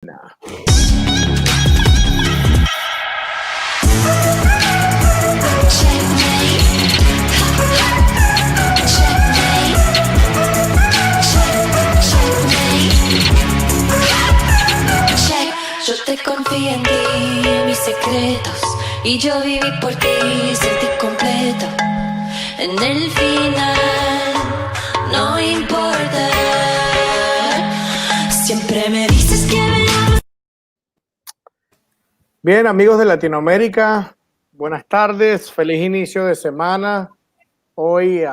Nah. Yo te confié en ti, mis secretos, y yo viví por ti, sentí completo. En el final, no importa, siempre me dices que me... Bien, amigos de Latinoamérica, buenas tardes, feliz inicio de semana. Hoy,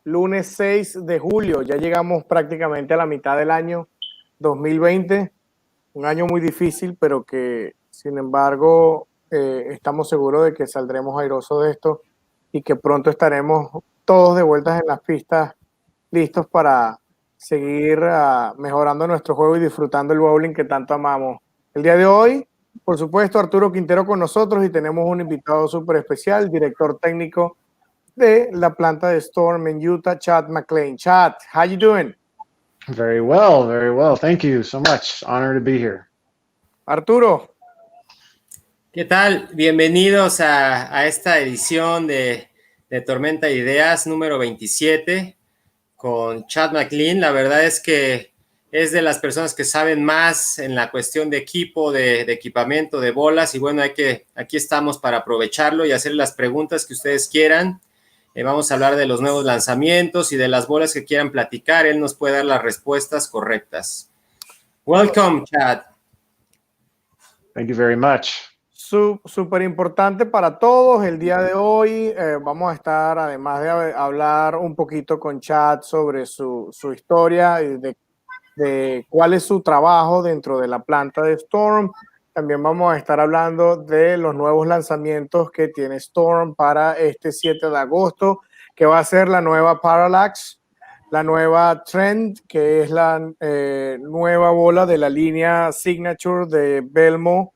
lunes 6 de julio, ya llegamos prácticamente a la mitad del año 2020. Un año muy difícil, pero que, sin embargo, estamos seguros de que saldremos airosos de esto y que pronto estaremos todos de vuelta en las pistas, listos para seguir mejorando nuestro juego y disfrutando el bowling que tanto amamos. El día de hoy, por supuesto, Arturo Quintero con nosotros y tenemos un invitado súper especial, director técnico de la planta de Storm en Utah, Chad McLean. Chad, how you doing? Very well, very well. Thank you so much. Honor to be here. Arturo. ¿Qué tal? Bienvenidos a esta edición de Tormenta de Ideas número 27 con Chad McLean. La verdad es que es de las personas que saben más en la cuestión de equipo, de equipamiento, de bolas, y bueno, aquí estamos para aprovecharlo y hacer las preguntas que ustedes quieran. Vamos a hablar de los nuevos lanzamientos y de las bolas que quieran platicar. Él nos puede dar las respuestas correctas. Welcome, Chad. Thank you very much. Súper importante para todos. El día de hoy vamos a estar, además de hablar un poquito con Chad sobre su historia y de cuál es su trabajo dentro de la planta de Storm. También vamos a estar hablando de los nuevos lanzamientos que tiene Storm para este 7 de agosto, que va a ser la nueva ParallaX, la nueva Trend, que es la nueva bola de la línea Signature de Belmo,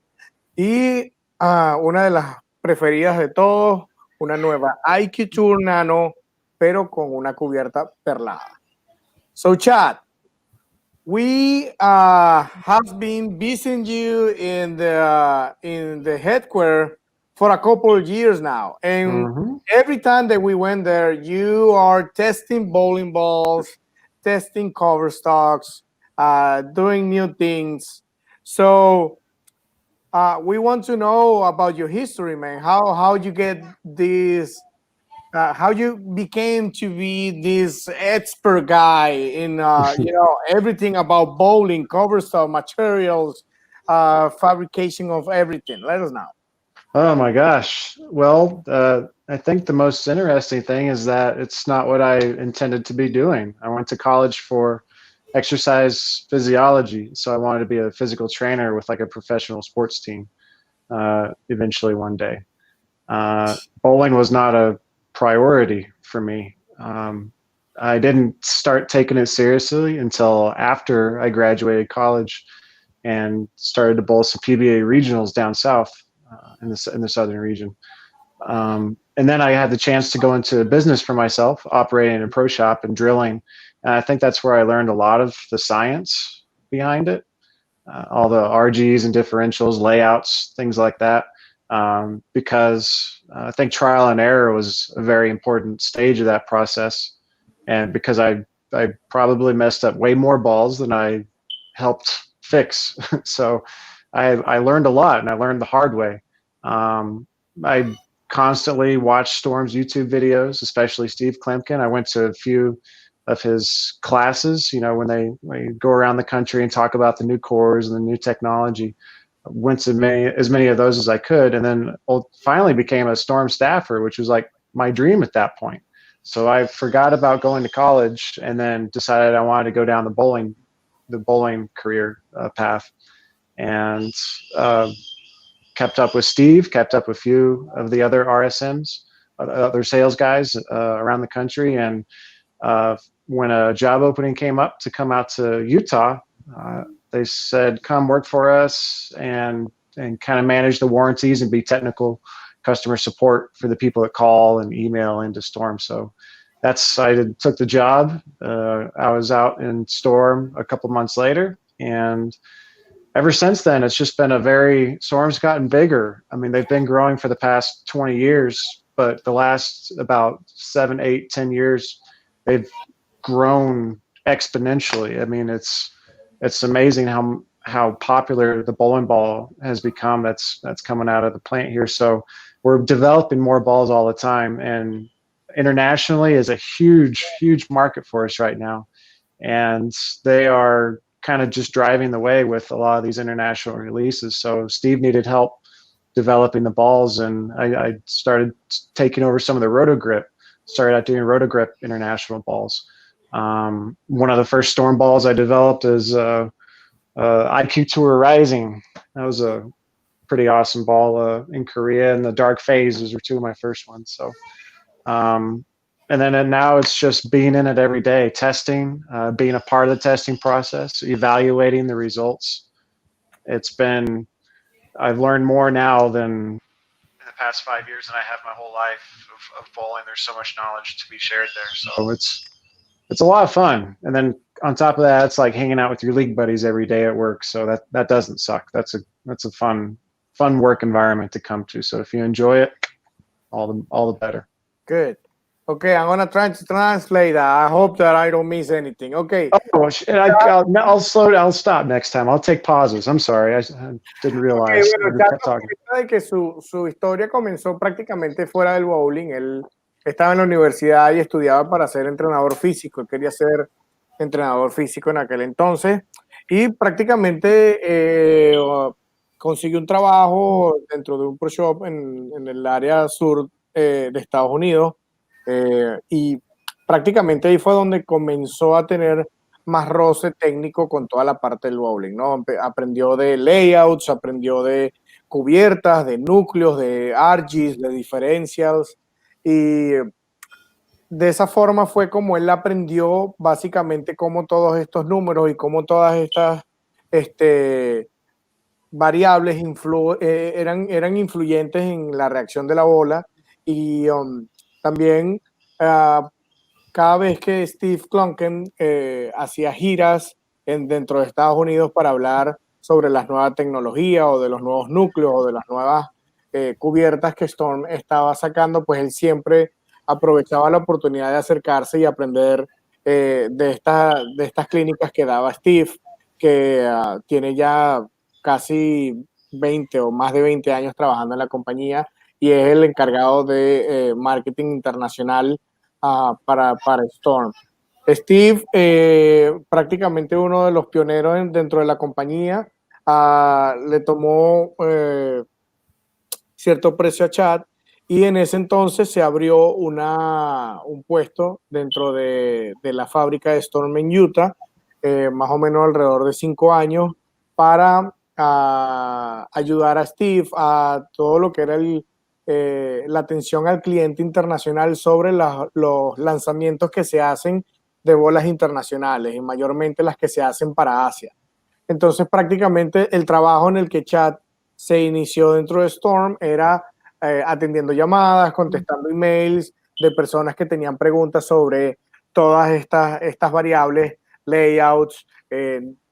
y una de las preferidas de todos, una nueva Tour NANO, pero con una cubierta perlada. So, Chad, we have been visiting you in the headquarters for a couple of years now, and every time that we went there, you are testing bowling balls, testing cover stocks, doing new things. So we want to know about your history, man. How you get this? How you became to be this expert guy in everything about bowling, cover stock, materials, fabrication of everything. Let us know. Oh my gosh. Well, I think the most interesting thing is that it's not what I intended to be doing. I went to college for exercise physiology, so I wanted to be a physical trainer with like a professional sports team eventually one day. Bowling was not a priority for me. I didn't start taking it seriously until after I graduated college and started to bowl some PBA regionals down south in the southern region. And then I had the chance to go into business for myself, operating a pro shop and drilling. And I think that's where I learned a lot of the science behind it, all the RGs and differentials, layouts, things like that. Because I think trial and error was a very important stage of that process. And because I probably messed up way more balls than I helped fix. So I learned a lot, and I learned the hard way. I constantly watched Storm's YouTube videos, especially Steve Klemkin. I went to a few of his classes, when they go around the country and talk about the new cores and the new technology. Went to as many of those as I could, and then finally became a Storm staffer, which was like my dream at that point. So I forgot about going to college and then decided I wanted to go down the bowling career path, and kept up with Steve, kept up with a few of the other RSMs, other sales guys around the country. And when a job opening came up to come out to Utah, they said, come work for us and kind of manage the warranties and be technical customer support for the people that call and email into Storm. So I took the job. I was out in Storm a couple months later, and ever since then, it's just been Storm's gotten bigger. I mean, they've been growing for the past 20 years, but the last about 7, 8, 10 years, they've grown exponentially. I mean, it's amazing how popular the bowling ball has become. That's coming out of the plant here. So we're developing more balls all the time, and internationally is a huge market for us right now. And they are kind of just driving the way with a lot of these international releases. So Steve needed help developing the balls, and I started taking over some of the Rotogrip. Started out doing Rotogrip international balls. One of the first Storm balls I developed is IQ Tour Rising. That was a pretty awesome ball in Korea, and the Dark Phases were two of my first ones. So, and then now it's just being in it every day, testing, being a part of the testing process, evaluating the results. I've learned more now than in the past 5 years than I have my whole life of bowling. There's so much knowledge to be shared there. So it's a lot of fun. And then on top of that, it's like hanging out with your league buddies every day at work. So that doesn't suck. That's a fun work environment to come to. So if you enjoy it, all the better. Good. Okay, I'm gonna try to translate that. I hope that I don't miss anything. Okay. Oh, I'll stop next time. I'll take pauses. I'm sorry. I didn't realize. Okay, bueno, Chato comenta de que su historia comenzó prácticamente fuera del bowling. Él estaba en la universidad y estudiaba para ser entrenador físico. Él quería ser entrenador físico en aquel entonces y prácticamente consiguió un trabajo dentro de un pro shop en el área sur de Estados Unidos. Y prácticamente ahí fue donde comenzó a tener más roce técnico con toda la parte del bowling, ¿no? Aprendió de layouts, aprendió de cubiertas, de núcleos, de arches, de differentials, y de esa forma fue como él aprendió básicamente cómo todos estos números y cómo todas estas variables eran influyentes en la reacción de la bola. Y también cada vez que Steve Klunken hacía giras dentro de Estados Unidos para hablar sobre las nuevas tecnologías o de los nuevos núcleos o de las nuevas cubiertas que Storm estaba sacando, pues él siempre aprovechaba la oportunidad de acercarse y aprender de estas clínicas que daba Steve, que tiene ya casi 20 o más de 20 años trabajando en la compañía y es el encargado de marketing internacional para Storm. Steve, prácticamente uno de los pioneros dentro de la compañía, le tomó cierto precio a Chad y en ese entonces se abrió un puesto dentro de la fábrica de Storm en Utah, más o menos alrededor de 5 años, para ayudar a Steve a todo lo que era la atención al cliente internacional sobre los lanzamientos que se hacen de bolas internacionales y mayormente las que se hacen para Asia. Entonces prácticamente el trabajo en el que Chad se inició dentro de Storm era atendiendo llamadas, contestando emails de personas que tenían preguntas sobre todas estas variables, layouts,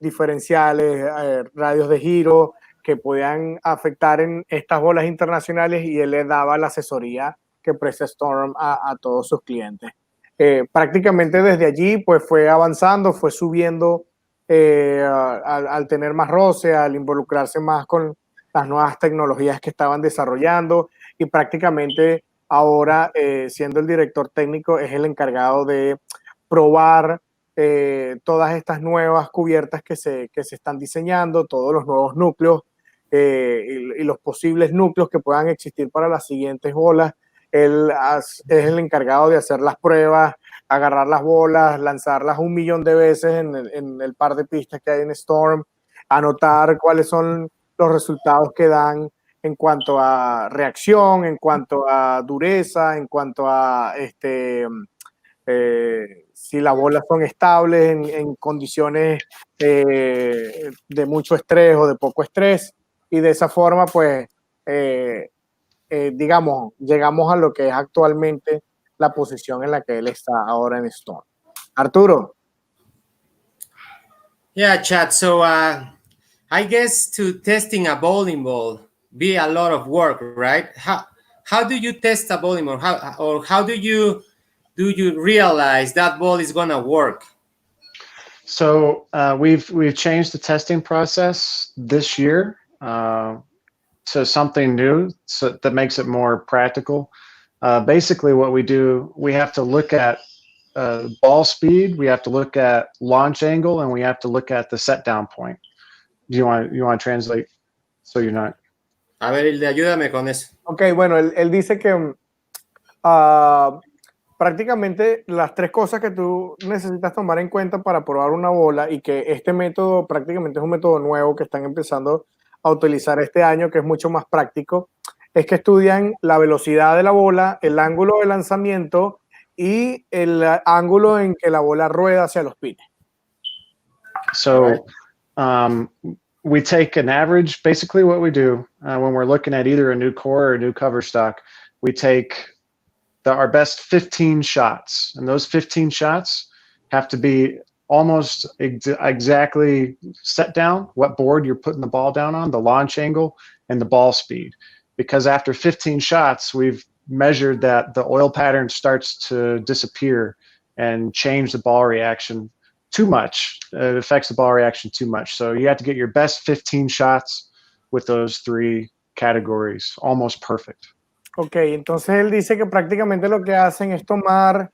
diferenciales, radios de giro que podían afectar en estas bolas internacionales, y él le daba la asesoría que presta Storm a todos sus clientes. Prácticamente desde allí pues fue avanzando, fue subiendo al tener más roce, al involucrarse más con las nuevas tecnologías que estaban desarrollando, y prácticamente ahora siendo el director técnico es el encargado de probar todas estas nuevas cubiertas que se están diseñando, todos los nuevos núcleos y los posibles núcleos que puedan existir para las siguientes bolas. Él es el encargado de hacer las pruebas, agarrar las bolas, lanzarlas 1 millón de veces en el par de pistas que hay en Storm, anotar cuáles son los resultados que dan en cuanto a reacción, en cuanto a dureza, en cuanto a si las bolas son estables en condiciones de mucho estrés o de poco estrés, y de esa forma pues digamos, llegamos a lo que es actualmente la posición en la que él está ahora en Storm. Arturo. Yeah, Chad. So I guess to testing a bowling ball be a lot of work, right? How do you test a bowling ball? How do you realize that ball is gonna work? So we've changed the testing process this year to something new, so that makes it more practical. Basically, what we do, we have to look at ball speed, we have to look at launch angle, and we have to look at the set down point. Do you want to translate so you're not? A ver, ayúdame con eso. Ok, bueno, él dice que prácticamente las tres cosas que tú necesitas tomar en cuenta para probar una bola, y que este método prácticamente es un método nuevo que están empezando a utilizar este año, que es mucho más práctico, es que estudian la velocidad de la bola, el ángulo de lanzamiento y el ángulo en que la bola rueda hacia los pines. So we take an average. Basically what we do when we're looking at either a new core or a new cover stock, we take our best 15 shots, and those 15 shots have to be almost exactly set down what board you're putting the ball down on, the launch angle, and the ball speed. Because after 15 shots, we've measured that the oil pattern starts to disappear and change the ball reaction too much. It affects the ball reaction too much. So you have to get your best 15 shots with those three categories, almost perfect. Ok, entonces él dice que prácticamente lo que hacen es tomar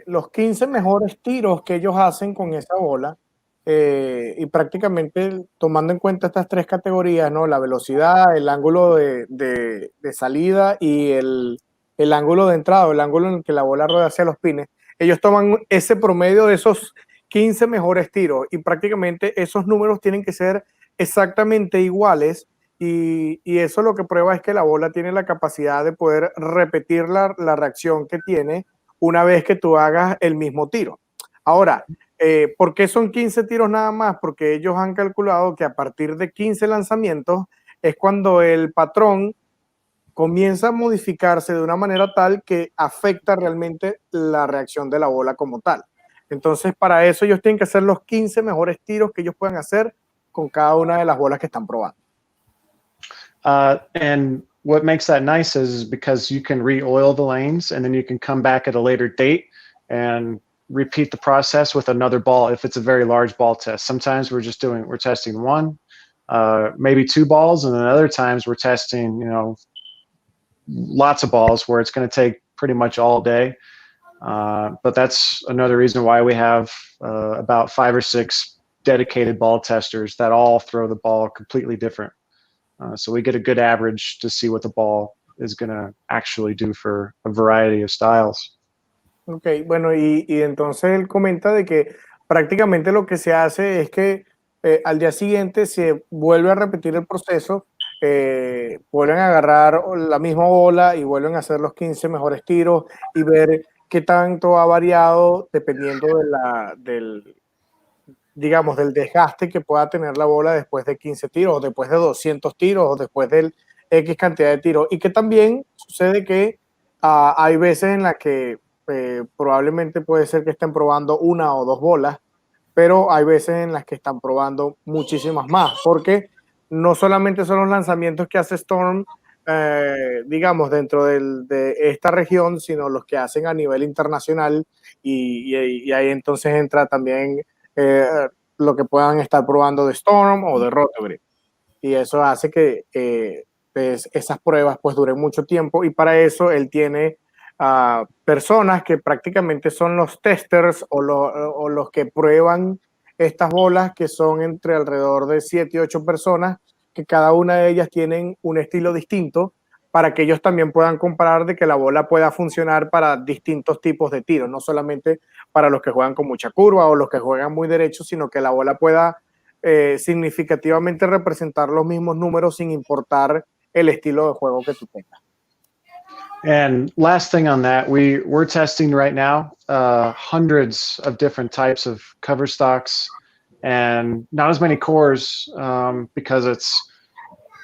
los 15 mejores tiros que ellos hacen con esa bola, y prácticamente tomando en cuenta estas tres categorías, ¿no? La velocidad, el ángulo de salida y el ángulo de entrada, el ángulo en el que la bola rueda hacia los pines. Ellos toman ese promedio de esos 15 mejores tiros, y prácticamente esos números tienen que ser exactamente iguales. Y eso lo que prueba es que la bola tiene la capacidad de poder repetir la reacción que tiene una vez que tú hagas el mismo tiro. Ahora, ¿por qué son 15 tiros nada más? Porque ellos han calculado que a partir de 15 lanzamientos es cuando el patrón comienza a modificarse de una manera tal que afecta realmente la reacción de la bola como tal. Entonces, para eso ellos tienen que hacer los 15 mejores tiros que ellos puedan hacer con cada una de las bolas que están probando. And what makes that nice is because you can re-oil the lanes, and then you can come back at a later date and repeat the process with another ball if it's a very large ball test. Sometimes we're testing one, maybe two balls, and then other times we're testing, lots of balls where it's going to take pretty much all day. But that's another reason why we have about 5 or 6 dedicated ball testers that all throw the ball completely different. So we get a good average to see what the ball is going to actually do for a variety of styles. Ok, bueno, y entonces él comenta de que prácticamente lo que se hace es que al día siguiente se vuelve a repetir el proceso, vuelven a agarrar la misma bola y vuelven a hacer los 15 mejores tiros y ver qué tanto ha variado dependiendo del desgaste que pueda tener la bola después de 15 tiros, o después de 200 tiros, o después del X cantidad de tiros. Y que también sucede que hay veces en las que probablemente puede ser que estén probando una o dos bolas, pero hay veces en las que están probando muchísimas más, porque no solamente son los lanzamientos que hace Storm, dentro de esta región, sino los que hacen a nivel internacional, y ahí entonces entra también lo que puedan estar probando de Storm o de Rotogrip, y eso hace que pues, esas pruebas pues duren mucho tiempo, y para eso él tiene personas que prácticamente son los testers o los que prueban estas bolas, que son entre alrededor de 7 y 8 personas, que cada una de ellas tienen un estilo distinto, para que ellos también puedan comparar de que la bola pueda funcionar para distintos tipos de tiros, no solamente para los que juegan con mucha curva o los que juegan muy derecho, sino que la bola pueda significativamente representar los mismos números sin importar el estilo de juego que tú tengas. And last thing on that, we're testing right now hundreds of different types of cover stocks, and not as many cores because it's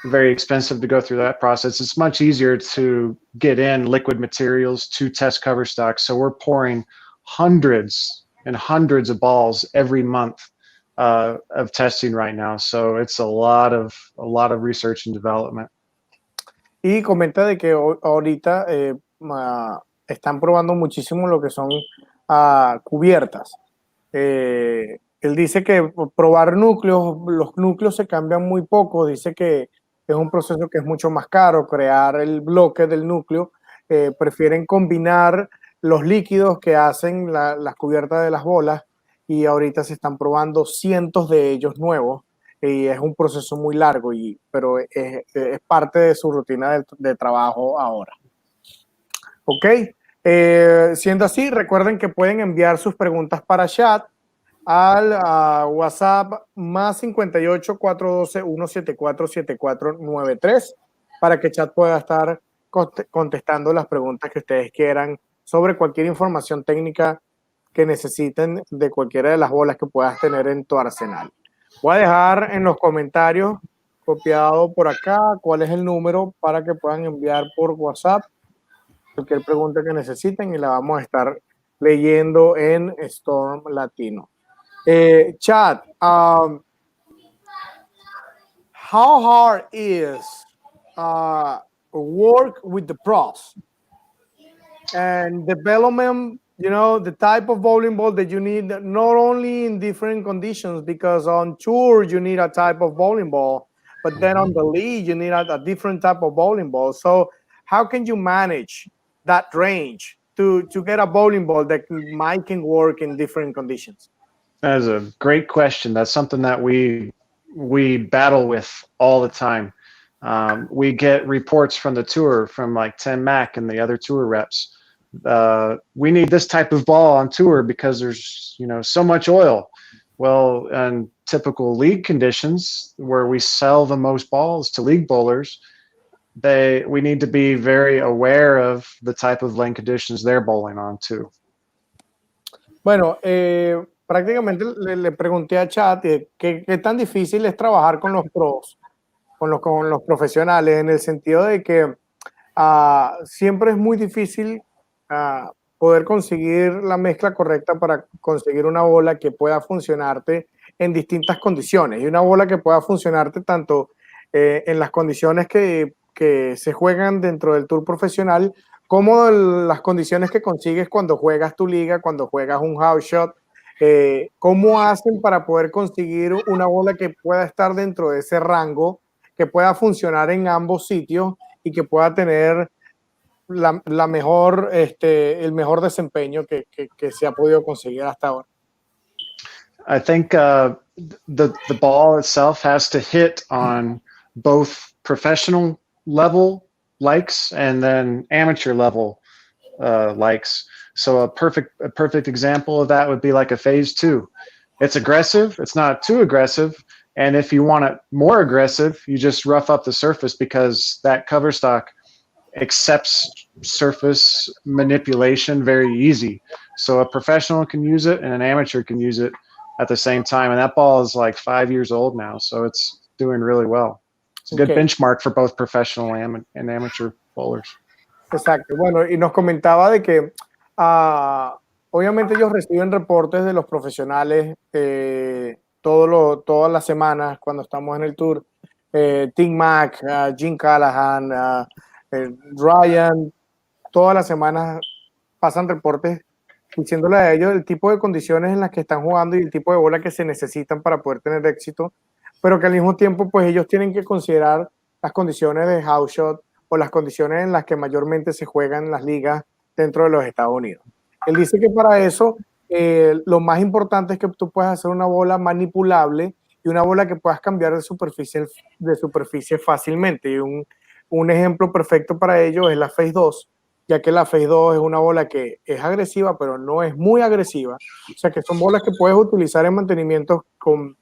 very expensive to go through that process. It's much easier to get in liquid materials to test cover stocks. So we're pouring hundreds and hundreds of balls every month of testing right now. So it's a lot of research and development. Y comenta de que ahorita están probando muchísimo lo que son cubiertas. Él dice que probar núcleos, los núcleos se cambian muy poco, dice que es un proceso que es mucho más caro, crear el bloque del núcleo, prefieren combinar los líquidos que hacen las cubiertas de las bolas y ahorita se están probando cientos de ellos nuevos y es un proceso muy largo, pero es parte de su rutina de trabajo ahora. Ok, siendo así, recuerden que pueden enviar sus preguntas para chat al WhatsApp más 58 412 174 7493 para que chat pueda estar contestando las preguntas que ustedes quieran sobre cualquier información técnica que necesiten de cualquiera de las bolas que puedas tener en tu arsenal. Voy a dejar en los comentarios copiado por acá cuál es el número para que puedan enviar por WhatsApp cualquier pregunta que necesiten y la vamos a estar leyendo en Storm Latino. Chat, how hard is work with the pros and development, you know, the type of bowling ball that you need, not only in different conditions, because on tour you need a type of bowling ball, but then on the league you need a different type of bowling ball. So how can you manage that range to get a bowling ball that can work in different conditions? That is a great question. That's something that we battle with all the time. We get reports from the tour, from like Tim Mack and the other tour reps. We need this type of ball on tour because there's, you know, so much oil. Well, in typical league conditions where we sell the most balls to league bowlers, we need to be very aware of the type of lane conditions they're bowling on too. Bueno, prácticamente le pregunté a Chat qué tan difícil es trabajar con los pros, con los profesionales, en el sentido de que siempre es muy difícil poder conseguir la mezcla correcta para conseguir una bola que pueda funcionarte en distintas condiciones y una bola que pueda funcionarte tanto en las condiciones que se juegan dentro del tour profesional como las condiciones que consigues cuando juegas tu liga, cuando juegas un house shot. ¿Cómo hacen para poder conseguir una bola que pueda estar dentro de ese rango, que pueda funcionar en ambos sitios y que pueda tener el mejor desempeño que se ha podido conseguir hasta ahora? I think the ball itself has to hit on both professional level likes and then amateur level likes. So a perfect example of that would be like a phase 2. It's aggressive, it's not too aggressive, and if you want it more aggressive, you just rough up the surface because that cover stock accepts surface manipulation very easy. So a professional can use it and an amateur can use it at the same time, and that ball is like 5 years old now, so it's doing really well. It's a good benchmark for both professional and amateur bowlers. Exacto. Bueno, y nos comentaba de que obviamente ellos reciben reportes de los profesionales todas las semanas cuando estamos en el tour. Tim Mack, Jim Callahan, Ryan, todas las semanas pasan reportes diciéndole a ellos el tipo de condiciones en las que están jugando y el tipo de bola que se necesitan para poder tener éxito, pero que al mismo tiempo pues ellos tienen que considerar las condiciones de house shot o las condiciones en las que mayormente se juegan las ligas dentro de los Estados Unidos. Él dice que para eso lo más importante es que tú puedas hacer una bola manipulable y una bola que puedas cambiar de superficie fácilmente. Y un ejemplo perfecto para ello es la Phase 2, ya que la Phase 2 es una bola que es agresiva, pero no es muy agresiva. O sea que son bolas que puedes utilizar en mantenimientos con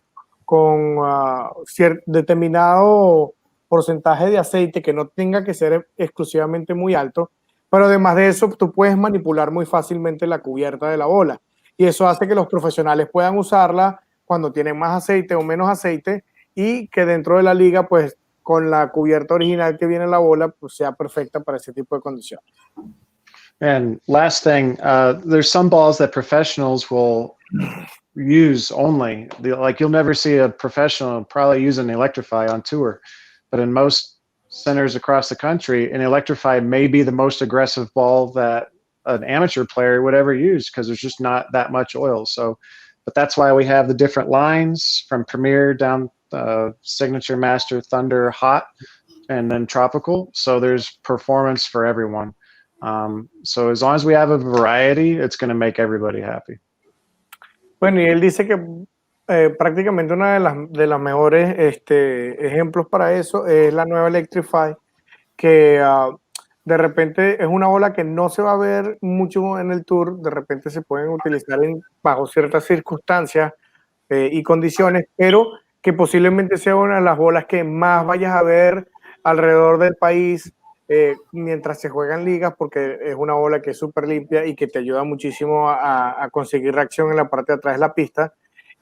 determinado porcentaje de aceite que no tenga que ser exclusivamente muy alto, pero además de eso tú puedes manipular muy fácilmente la cubierta de la bola y eso hace que los profesionales puedan usarla cuando tienen más aceite o menos aceite y que dentro de la liga pues con la cubierta original que viene en la bola pues sea perfecta para ese tipo de condiciones. And last thing, there's some balls that professionals will use only. Like you'll never see a professional probably use an Electrify on tour, but in most centers across the country, an Electrify may be the most aggressive ball that an amateur player would ever use because there's just not that much oil. So, but that's why we have the different lines from Premier down Signature, Master, Thunder, Hot, and then Tropical. So there's performance for everyone. So as long as we have a variety, it's going to make everybody happy. Bueno, y él dice que prácticamente una de las mejores ejemplos para eso es la nueva Electrify, que de repente es una bola que no se va a ver mucho en el tour, de repente se pueden utilizar bajo ciertas circunstancias y condiciones, pero que posiblemente sea una de las bolas que más vayas a ver alrededor del país mientras se juegan ligas, porque es una bola que es súper limpia y que te ayuda muchísimo a conseguir reacción en la parte de atrás de la pista,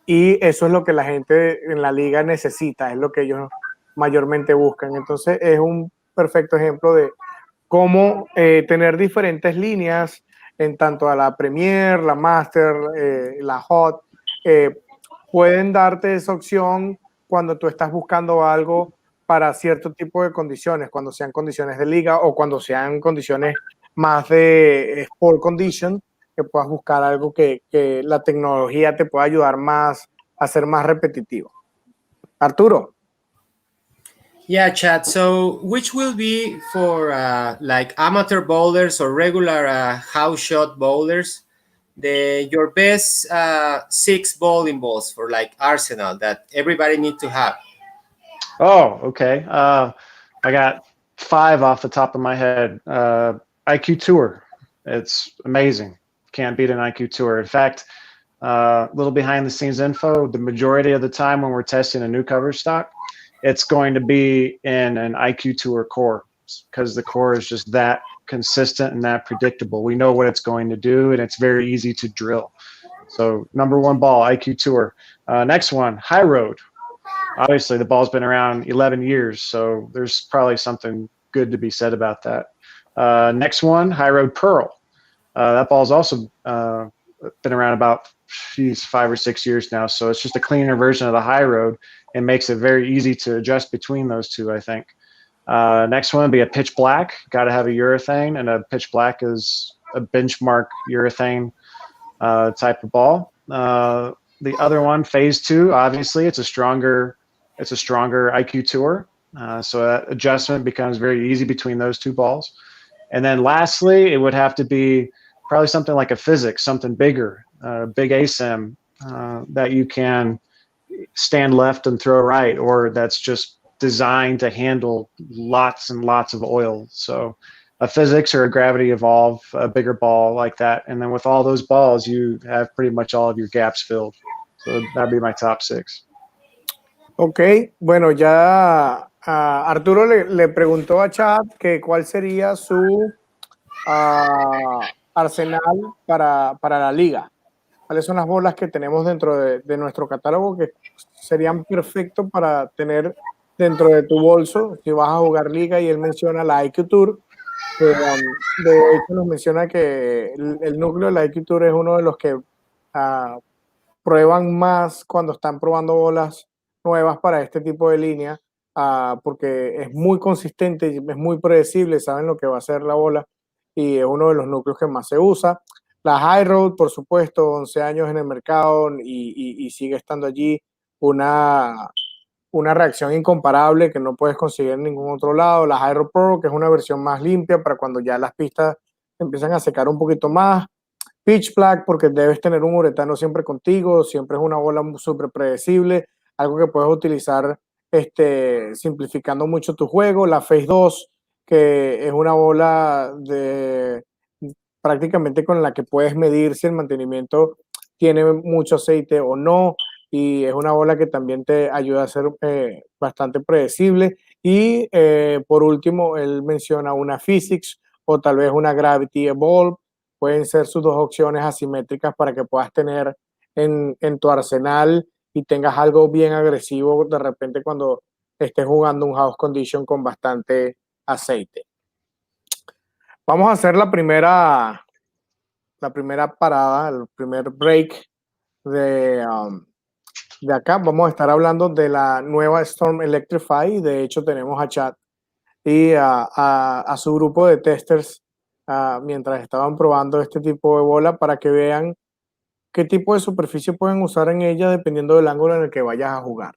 y eso es lo que la gente en la liga necesita, es lo que ellos mayormente buscan. Entonces es un perfecto ejemplo de cómo tener diferentes líneas en tanto a la Premier, la Master, la Hot, pueden darte esa opción cuando tú estás buscando algo para cierto tipo de condiciones, cuando sean condiciones de liga o cuando sean condiciones más de sport condition, que puedas buscar algo que la tecnología te pueda ayudar más a ser más repetitivo. Arturo. Yeah, Chad. So, which will be for like amateur bowlers or regular house shot bowlers, your best 6 bowling balls for like arsenal that everybody need to have? Oh, okay. I got 5 off the top of my head. IQ Tour. It's amazing. Can't beat an IQ Tour. In fact, a little behind the scenes info, the majority of the time when we're testing a new cover stock, it's going to be in an IQ Tour core because the core is just that consistent and that predictable. We know what it's going to do, and it's very easy to drill. So number 1 ball, IQ Tour. Next one, High Road. Obviously, the ball's been around 11 years, so there's probably something good to be said about that. Next one, High Road Pearl. That ball's also been around about 5 or 6 years now, so it's just a cleaner version of the High Road and makes it very easy to adjust between those two, I think. Next one would be a Pitch Black. Got to have a urethane, and a Pitch Black is a benchmark urethane type of ball. The other one, Phase 2, obviously, it's a stronger IQ Tour, so that adjustment becomes very easy between those 2 balls. And then lastly, it would have to be probably something like a Physics, something bigger, big ASIM that you can stand left and throw right, or that's just designed to handle lots and lots of oil. So a Physics or a Gravity Evolve, a bigger ball like that. And then with all those balls, you have pretty much all of your gaps filled. So that'd be my top 6. Ok, bueno, ya Arturo le preguntó a Chad que cuál sería su arsenal para la liga. ¿Cuáles son las bolas que tenemos dentro de nuestro catálogo que serían perfectos para tener dentro de tu bolso si vas a jugar liga? Y él menciona la IQ Tour, que de hecho nos menciona que el núcleo de la IQ Tour es uno de los que prueban más cuando están probando bolas nuevas para este tipo de línea, porque es muy consistente y es muy predecible, saben lo que va a hacer la bola y es uno de los núcleos que más se usa. La High Road, por supuesto, 11 años en el mercado y sigue estando allí, una reacción incomparable que no puedes conseguir en ningún otro lado. La High Road Pro, que es una versión más limpia para cuando ya las pistas empiezan a secar un poquito más. Pitch Black, porque debes tener un uretano siempre contigo, siempre es una bola súper predecible, algo que puedes utilizar simplificando mucho tu juego. La Phase 2, que es una bola prácticamente con la que puedes medir si el mantenimiento tiene mucho aceite o no, y es una bola que también te ayuda a ser bastante predecible. Y por último, él menciona una Physics o tal vez una Gravity Evolve. Pueden ser sus 2 opciones asimétricas para que puedas tener en tu arsenal y tengas algo bien agresivo de repente cuando estés jugando un house condition con bastante aceite. Vamos a hacer la primera parada, el primer break de acá. Vamos a estar hablando de la nueva Storm Electrify. De hecho, tenemos a Chad y a su grupo de testers mientras estaban probando este tipo de bola para que vean qué tipo de superficie pueden usar en ella dependiendo del ángulo en el que vayas a jugar.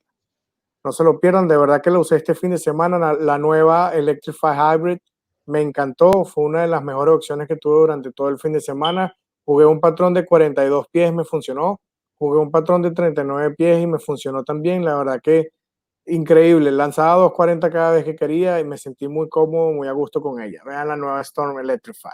No se lo pierdan, de verdad que la usé este fin de semana, la nueva Electrify Hybrid. Me encantó, fue una de las mejores opciones que tuve durante todo el fin de semana. Jugué un patrón de 42 pies, me funcionó. Jugué un patrón de 39 pies y me funcionó también. La verdad que increíble. Lanzaba 240 cada vez que quería y me sentí muy cómodo, muy a gusto con ella. Vean la nueva Storm Electrify.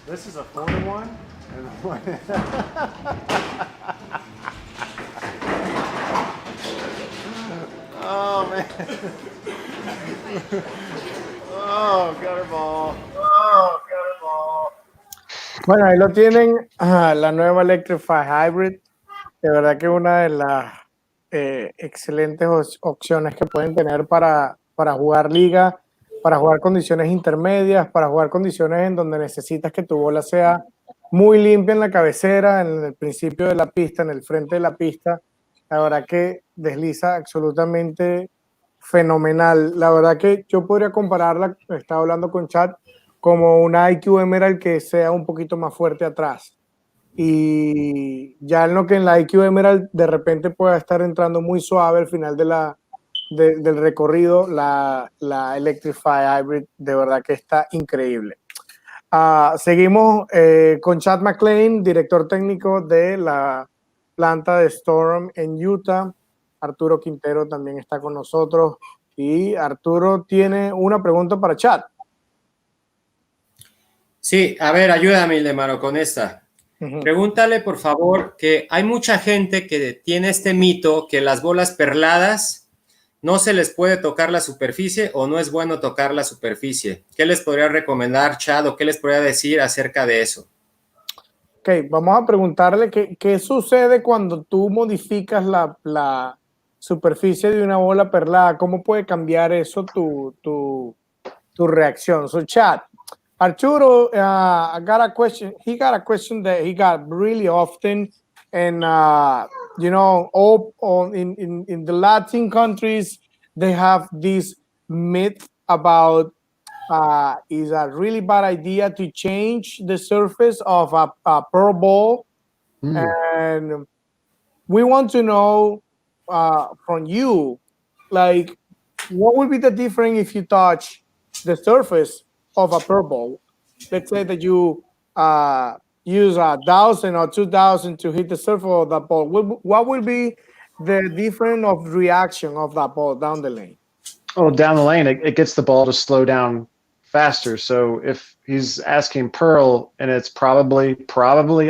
This is a 4-to-1 and a 1. Oh man. Oh, gutter ball. Oh, gutter ball. Bueno, ahí lo tienen, la nueva Electrify Hybrid. De verdad que una de las excelentes opciones que pueden tener para jugar liga, para jugar condiciones intermedias, para jugar condiciones en donde necesitas que tu bola sea muy limpia en la cabecera, en el principio de la pista, en el frente de la pista. La verdad que desliza absolutamente fenomenal. La verdad que yo podría compararla, estaba hablando con Chad, como una IQ Emerald que sea un poquito más fuerte atrás. y ya en lo que en la IQ Emerald de repente pueda estar entrando muy suave al final del recorrido, la Electrify Hybrid de verdad que está increíble. Seguimos con Chad McLean, director técnico de la planta de Storm en Utah. Arturo Quintero también está con nosotros y Arturo tiene una pregunta para Chad. Sí, a ver, ayúdame, Ildemaro, con esta. Pregúntale, por favor, que hay mucha gente que tiene este mito que las bolas perladas no se les puede tocar la superficie o no es bueno tocar la superficie. ¿Qué les podría recomendar, Chad, o qué les podría decir acerca de eso? Ok, vamos a preguntarle qué sucede cuando tú modificas la superficie de una bola perlada. ¿Cómo puede cambiar eso tu reacción? So, Chad, Arturo, I got a question. He got a question that he got really often, and you know, in the Latin countries, they have this myth about is a really bad idea to change the surface of a pearl ball, and we want to know from you, like, what would be the difference if you touch the surface of a pearl ball? Let's say that you use 1,000 or 2,000 to hit the surface of that ball. What will be the difference of reaction of that ball down the lane? Oh, down the lane, it gets the ball to slow down faster. So if he's asking pearl and it's probably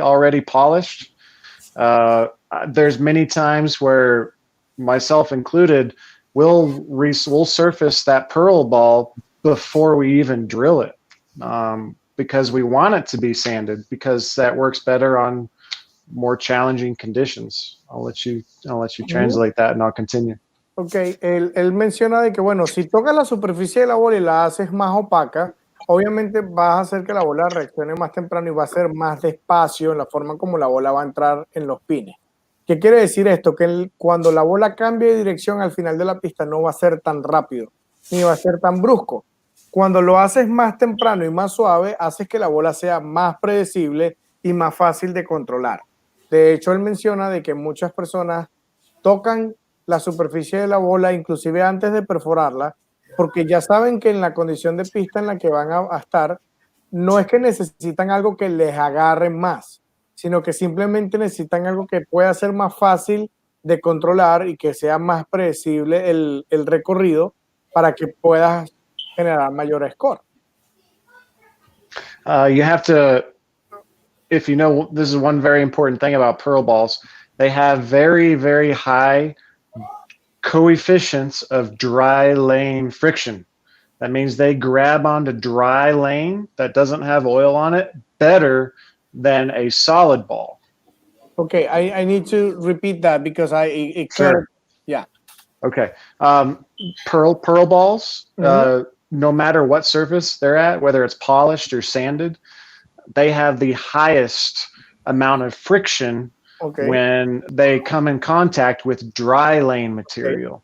already polished, there's many times where, myself included, we'll surface that pearl ball before we even drill it, because we want it to be sanded, because that works better on more challenging conditions. I'll let you translate that, and I'll continue. Ok, él menciona de que, bueno, si tocas la superficie de la bola y la haces más opaca, obviamente vas a hacer que la bola reaccione más temprano y va a ser más despacio en la forma como la bola va a entrar en los pines. ¿Qué quiere decir esto? Que cuando la bola cambie de dirección al final de la pista no va a ser tan rápido, ni va a ser tan brusco. Cuando lo haces más temprano y más suave, haces que la bola sea más predecible y más fácil de controlar. De hecho, él menciona de que muchas personas tocan la superficie de la bola, inclusive antes de perforarla, porque ya saben que en la condición de pista en la que van a estar, no es que necesitan algo que les agarre más, sino que simplemente necesitan algo que pueda ser más fácil de controlar y que sea más predecible el recorrido para que puedas generar mayor score. You have to, if you know, this is one very important thing about pearl balls. They have very, very high coefficients of dry lane friction. That means they grab onto dry lane that doesn't have oil on it better than a solid ball. Okay, I need to repeat that because Sure. Yeah. Okay. Pearl balls, no matter what surface they're at, whether it's polished or sanded, they have the highest amount of friction when they come in contact with dry lane material,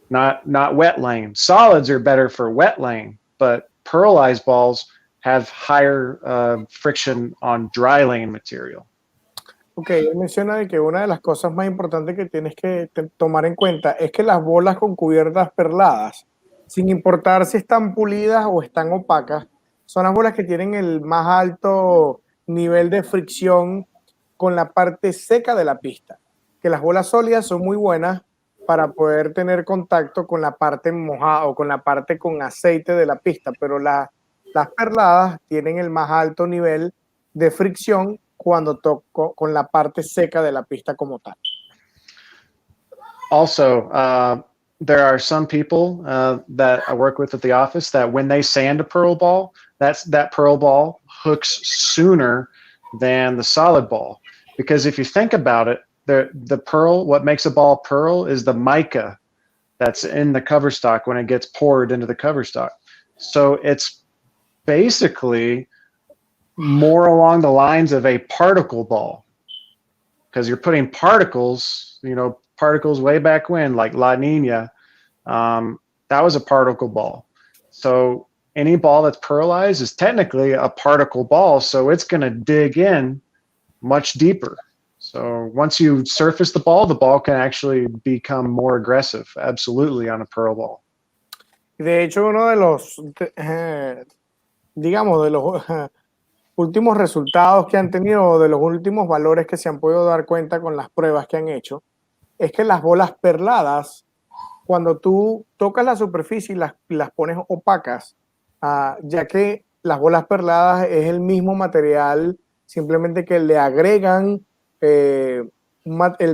not wet lane. Solids are better for wet lane, but pearlized balls have higher friction on dry lane material. Ok, él menciona de que una de las cosas más importantes que tienes que tomar en cuenta es que las bolas con cubiertas perladas, sin importar si están pulidas o están opacas, son las bolas que tienen el más alto nivel de fricción con la parte seca de la pista. Que las bolas sólidas son muy buenas para poder tener contacto con la parte mojada o con la parte con aceite de la pista, pero las perladas tienen el más alto nivel de fricción cuando toco con la parte seca de la pista como tal. Also, there are some people that I work with at the office that when they sand a pearl ball, that pearl ball hooks sooner than the solid ball. Because if you think about it, the pearl, what makes a ball pearl is the mica that's in the cover stock when it gets poured into the cover stock. So it's basically more along the lines of a particle ball, because you're putting particles, particles way back when, like La Nina, that was a particle ball. So any ball that's pearlized is technically a particle ball, so it's going to dig in much deeper. So once you surface the ball can actually become more aggressive, absolutely, on a pearl ball. De hecho, uno de los, digamos, de los últimos resultados que han tenido, de los últimos valores que se han podido dar cuenta con las pruebas que han hecho, es que las bolas perladas, cuando tú tocas la superficie y las pones opacas, ya que las bolas perladas es el mismo material, simplemente que le agregan el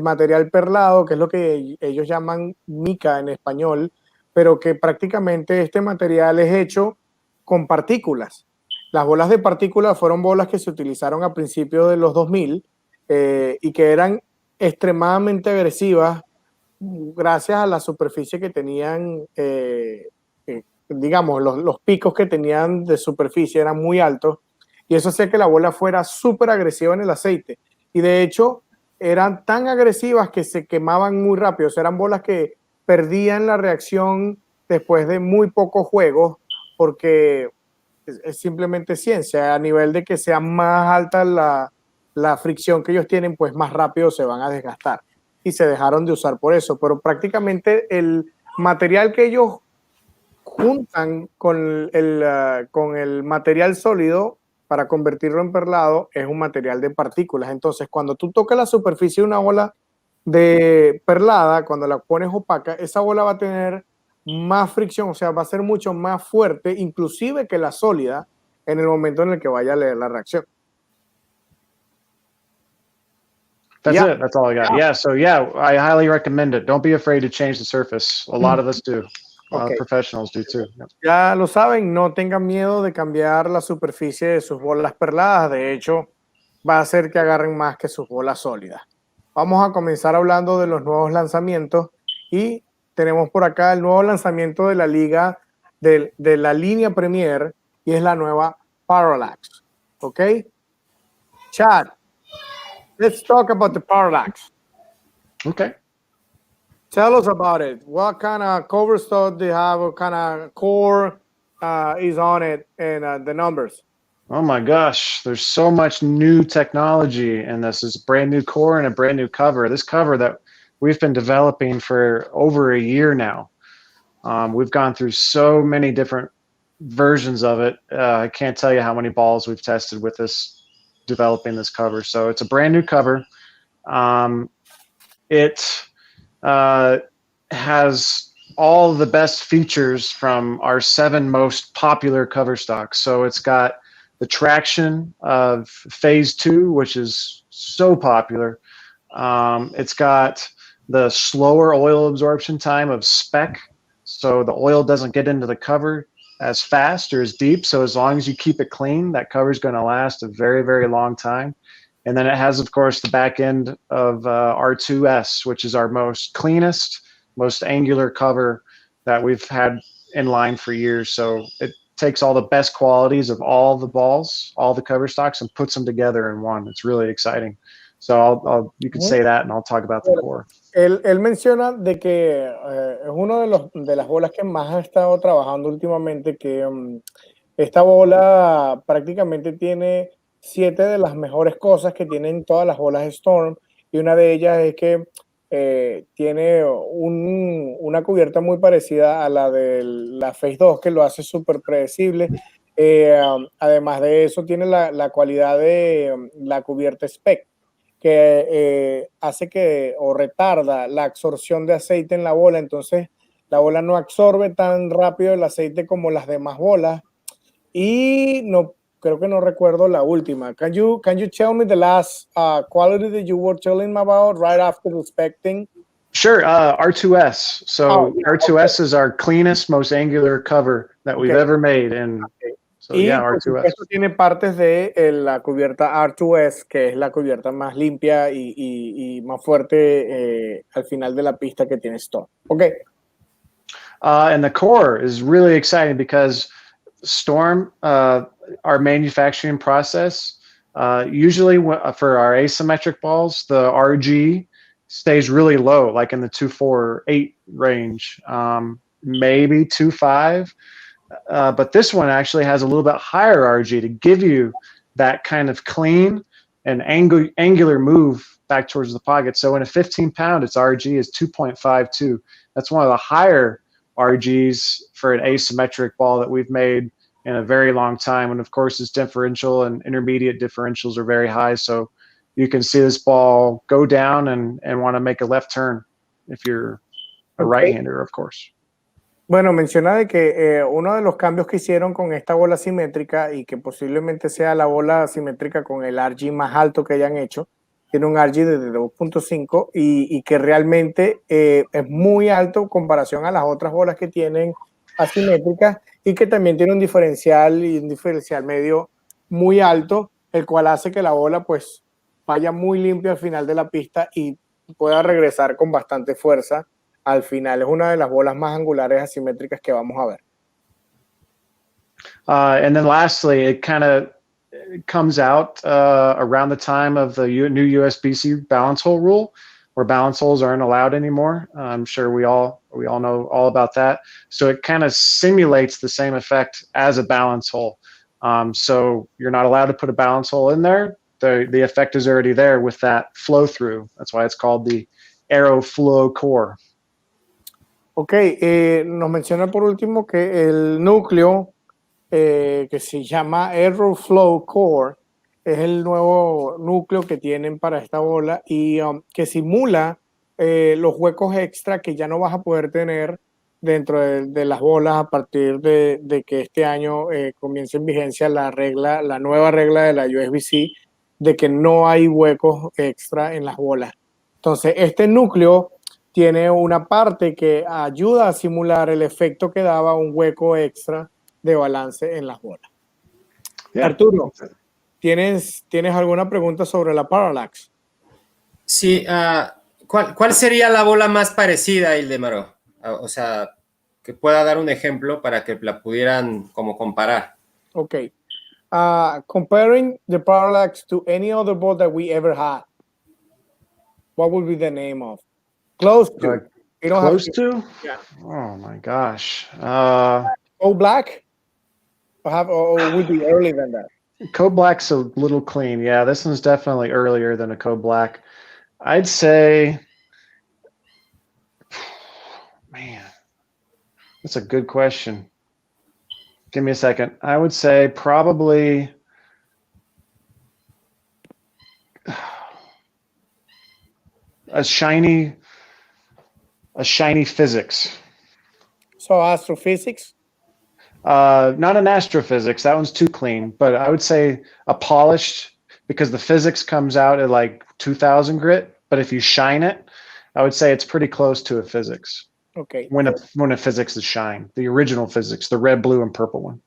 material perlado, que es lo que ellos llaman mica en español, pero que prácticamente este material es hecho con partículas. Las bolas de partículas fueron bolas que se utilizaron a principios de los 2000 y que eran extremadamente agresivas gracias a la superficie que tenían, digamos, los picos que tenían de superficie eran muy altos y eso hacía que la bola fuera súper agresiva en el aceite. Y de hecho, eran tan agresivas que se quemaban muy rápido. O sea, eran bolas que perdían la reacción después de muy pocos juegos porque es simplemente ciencia. A nivel de que sea más alta la fricción que ellos tienen, pues más rápido se van a desgastar. Y se dejaron de usar por eso. Pero prácticamente el material que ellos juntan con el material sólido para convertirlo en perlado es un material de partículas. Entonces, cuando tú tocas la superficie de una bola de perlada, cuando la pones opaca, esa bola va a tener más fricción, o sea, va a ser mucho más fuerte, inclusive que la sólida, en el momento en el que vaya a leer la reacción. That's it. That's all I got. Yeah. So yeah, I highly recommend it. Don't be afraid to change the surface. A lot of us do. A lot of professionals do too. Ya lo saben, no tengan miedo de cambiar la superficie de sus bolas perladas. De hecho, va a hacer que agarren más que sus bolas sólidas. Vamos a comenzar hablando de los nuevos lanzamientos y tenemos por acá el nuevo lanzamiento de la liga, de la línea Premier, y es la nueva ParallaX. ¿Ok? Chad, let's talk about the ParallaX. Okay. Tell us about it. What kind of cover stock do you have? What kind of core is on it, and the numbers? Oh my gosh, there's so much new technology in this. It's a brand new core and a brand new cover. This cover that we've been developing for over a year now. We've gone through so many different versions of it. I can't tell you how many balls we've tested with this, developing this cover. So it's a brand new cover. It has all the best features from our 7 most popular cover stocks. So it's got the traction of phase 2, which is so popular. It's got the slower oil absorption time of spec. So the oil doesn't get into the cover as fast or as deep. So as long as you keep it clean, that cover is going to last a very, very long time. And then it has, of course, the back end of R2S, which is our most cleanest, most angular cover that we've had in line for years. So it takes all the best qualities of all the balls, all the cover stocks, and puts them together in one. It's really exciting. So you could say that, and I'll talk about the core. Él menciona de que es uno de las bolas que más ha estado trabajando últimamente, que esta bola prácticamente tiene 7 de las mejores cosas que tienen todas las bolas de Storm, y una de ellas es que tiene una cubierta muy parecida a la de la Phase 2, que lo hace súper predecible. Además de eso, tiene la cualidad de la cubierta spec, que hace que o retarda la absorción de aceite en la bola. Entonces la bola no absorbe tan rápido el aceite como las demás bolas. Y no, creo que no recuerdo la última. Can you tell me the last quality that you were telling me about right after the spec thing? Sure. R2S. So R2S is our cleanest, most angular cover that we've ever made. And so, y yeah, R2S. Esto tiene partes de la cubierta R2S, que es la cubierta más limpia y más fuerte al final de la pista que tiene Storm. Okay. And the core is really exciting because Storm, our manufacturing process, usually for our asymmetric balls, the RG stays really low, like in the 248 range, maybe 25. But this one actually has a little bit higher RG to give you that kind of clean, an angular move back towards the pocket. So in a 15-pound, its RG is 2.52. That's one of the higher RGs for an asymmetric ball that we've made in a very long time. And of course, its differential and intermediate differentials are very high. So you can see this ball go down and want to make a left turn if you're a right-hander, of course. Bueno, menciona de que uno de los cambios que hicieron con esta bola simétrica y que posiblemente sea la bola simétrica con el RG más alto que hayan hecho, tiene un RG de 2.5 y que realmente es muy alto en comparación a las otras bolas que tienen asimétricas y que también tiene un diferencial y un diferencial medio muy alto, el cual hace que la bola pues vaya muy limpia al final de la pista y pueda regresar con bastante fuerza. Al final es una de las bolas más angulares asimétricas que vamos a ver. And then lastly, it kind of comes out around the time of the new USB-C balance hole rule, where balance holes aren't allowed anymore. I'm sure we all know all about that. So it kind of simulates the same effect as a balance hole. So you're not allowed to put a balance hole in there. The effect is already there with that flow through. That's why it's called the Aero Flow Core. Ok, nos menciona por último que el núcleo que se llama Aeroflow Core es el nuevo núcleo que tienen para esta bola y que simula los huecos extra que ya no vas a poder tener dentro de las bolas a partir de que este año comience en vigencia la nueva regla de la USB-C de que no hay huecos extra en las bolas. Entonces, este núcleo tiene una parte que ayuda a simular el efecto que daba un hueco extra de balance en las bolas. Yeah. Arturo, ¿tienes alguna pregunta sobre la ParallaX? Sí, ¿cuál sería la bola más parecida, Ildemaro? O sea, que pueda dar un ejemplo para que la pudieran como comparar. Ok. Comparing the ParallaX to any other ball that we ever had, what would be the name of? Close to. Close to? Yeah. Oh my gosh. Code Black? Or would be earlier than that? Code Black's a little clean. Yeah, this one's definitely earlier than a Code Black. I'd say, man, that's a good question. Give me a second. I would say probably a shiny physics. So astrophysics? Not an astrophysics. That one's too clean. But I would say a polished, because the physics comes out at like 2000 grit. But if you shine it, I would say it's pretty close to a physics. Okay. When a physics is shine, the original physics, the red, blue, and purple one.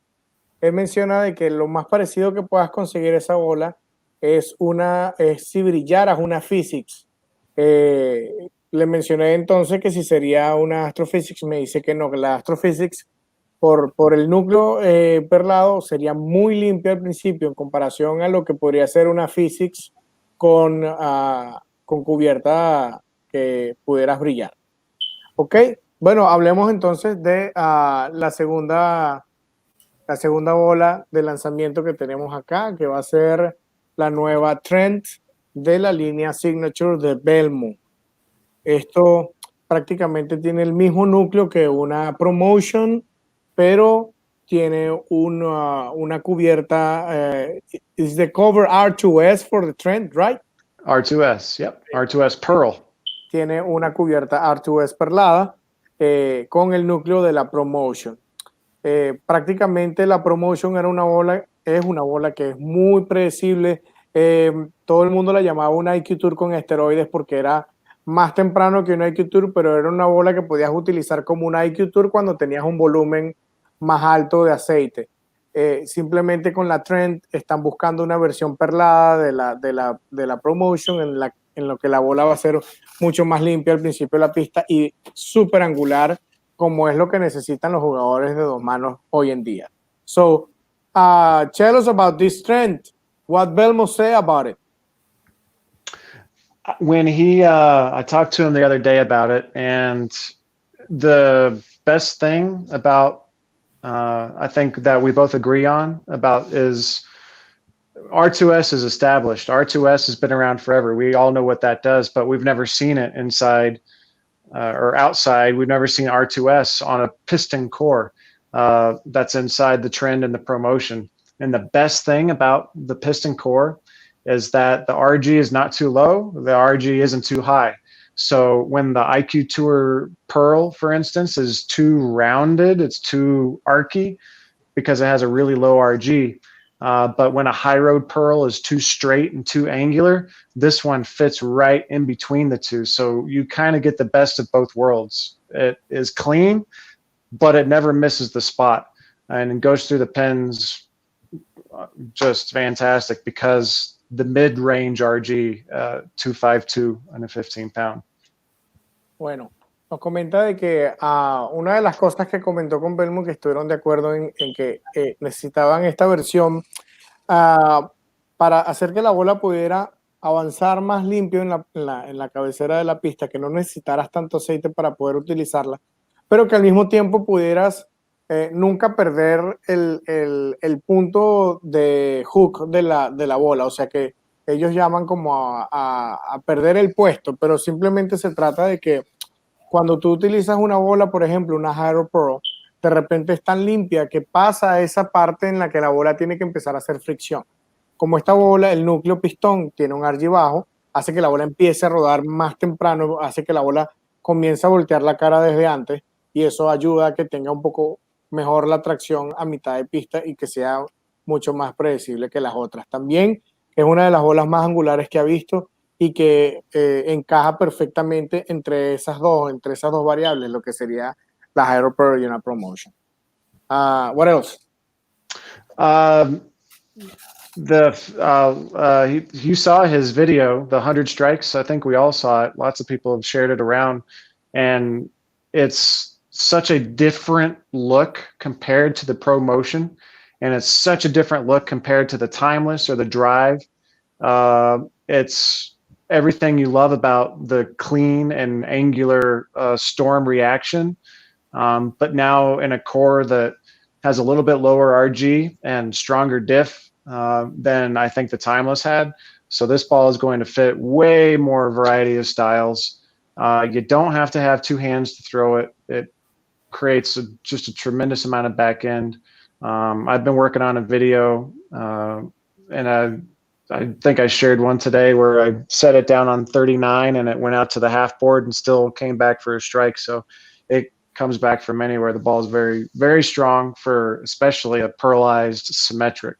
Él menciona de que lo más parecido que puedas conseguir esa bola es si brillaras una physics. Le mencioné entonces que si sería una astrophysics, me dice que no, que la astrophysics por el núcleo perlado sería muy limpia al principio en comparación a lo que podría ser una physics con cubierta que pudieras brillar. Ok, bueno, hablemos entonces de la segunda bola de lanzamiento que tenemos acá, que va a ser la nueva trend de la línea Signature de Belmo. Esto prácticamente tiene el mismo núcleo que una Promotion, pero tiene una cubierta. Is the cover R2S for the trend, right? R2S, yep. R2S Pearl. Tiene una cubierta R2S perlada con el núcleo de la Promotion. Prácticamente la Promotion es una bola que es muy predecible. Todo el mundo la llamaba una IQ Tour con esteroides porque era más temprano que una IQ Tour, pero era una bola que podías utilizar como una IQ Tour cuando tenías un volumen más alto de aceite. Simplemente con la Trend están buscando una versión perlada de la Promotion en lo que la bola va a ser mucho más limpia al principio de la pista y súper angular, como es lo que necesitan los jugadores de dos manos hoy en día. So, tell us about this trend. What Belmo say about it? When I talked to him the other day about it, and the best thing about I think that we both agree on about is R2S is established. R2S has been around forever. We all know what that does, but we've never seen it inside or outside. We've never seen R2S on a piston core that's inside the trend and the ProMotion. And the best thing about the piston core is that the RG is not too low, the RG isn't too high. So when the IQ Tour Pearl, for instance, is too rounded, it's too archy because it has a really low RG. But when a high road Pearl is too straight and too angular, this one fits right in between the two. So you kind of get the best of both worlds. It is clean, but it never misses the spot, and it goes through the pins just fantastic because the mid-range RG 252 and a 15-pound. Bueno, nos comenta de que una de las cosas que comentó con Belmo que estuvieron de acuerdo en que necesitaban esta versión para hacer que la bola pudiera avanzar más limpio en la cabecera de la pista, que no necesitaras tanto aceite para poder utilizarla, pero que al mismo tiempo pudieras nunca perder el punto de hook de la bola, o sea que ellos llaman como a perder el puesto, pero simplemente se trata de que cuando tú utilizas una bola, por ejemplo, una Hydro Pro, de repente es tan limpia que pasa esa parte en la que la bola tiene que empezar a hacer fricción. Como esta bola, el núcleo pistón tiene un RG bajo, hace que la bola empiece a rodar más temprano, hace que la bola comience a voltear la cara desde antes y eso ayuda a que tenga un poco mejor la tracción a mitad de pista y que sea mucho más predecible que las otras. También es una de las bolas más angulares que ha visto y que encaja perfectamente entre esas dos variables, lo que sería la Hydro Pro y una ProMotion. What else? You saw his video, the 100 strikes. I think we all saw it. Lots of people have shared it around, and it's such a different look compared to the ProMotion, and it's such a different look compared to the Timeless or the Drive. It's everything you love about the clean and angular Storm reaction, but now in a core that has a little bit lower RG and stronger diff than I think the Timeless had. So this ball is going to fit way more variety of styles. You don't have to have two hands to throw it. It creates just a tremendous amount of back end. I've been working on a video and I think I shared one today where I set it down on 39 and it went out to the half board and still came back for a strike. So it comes back from anywhere. The ball is very, very strong for especially a pearlized symmetric.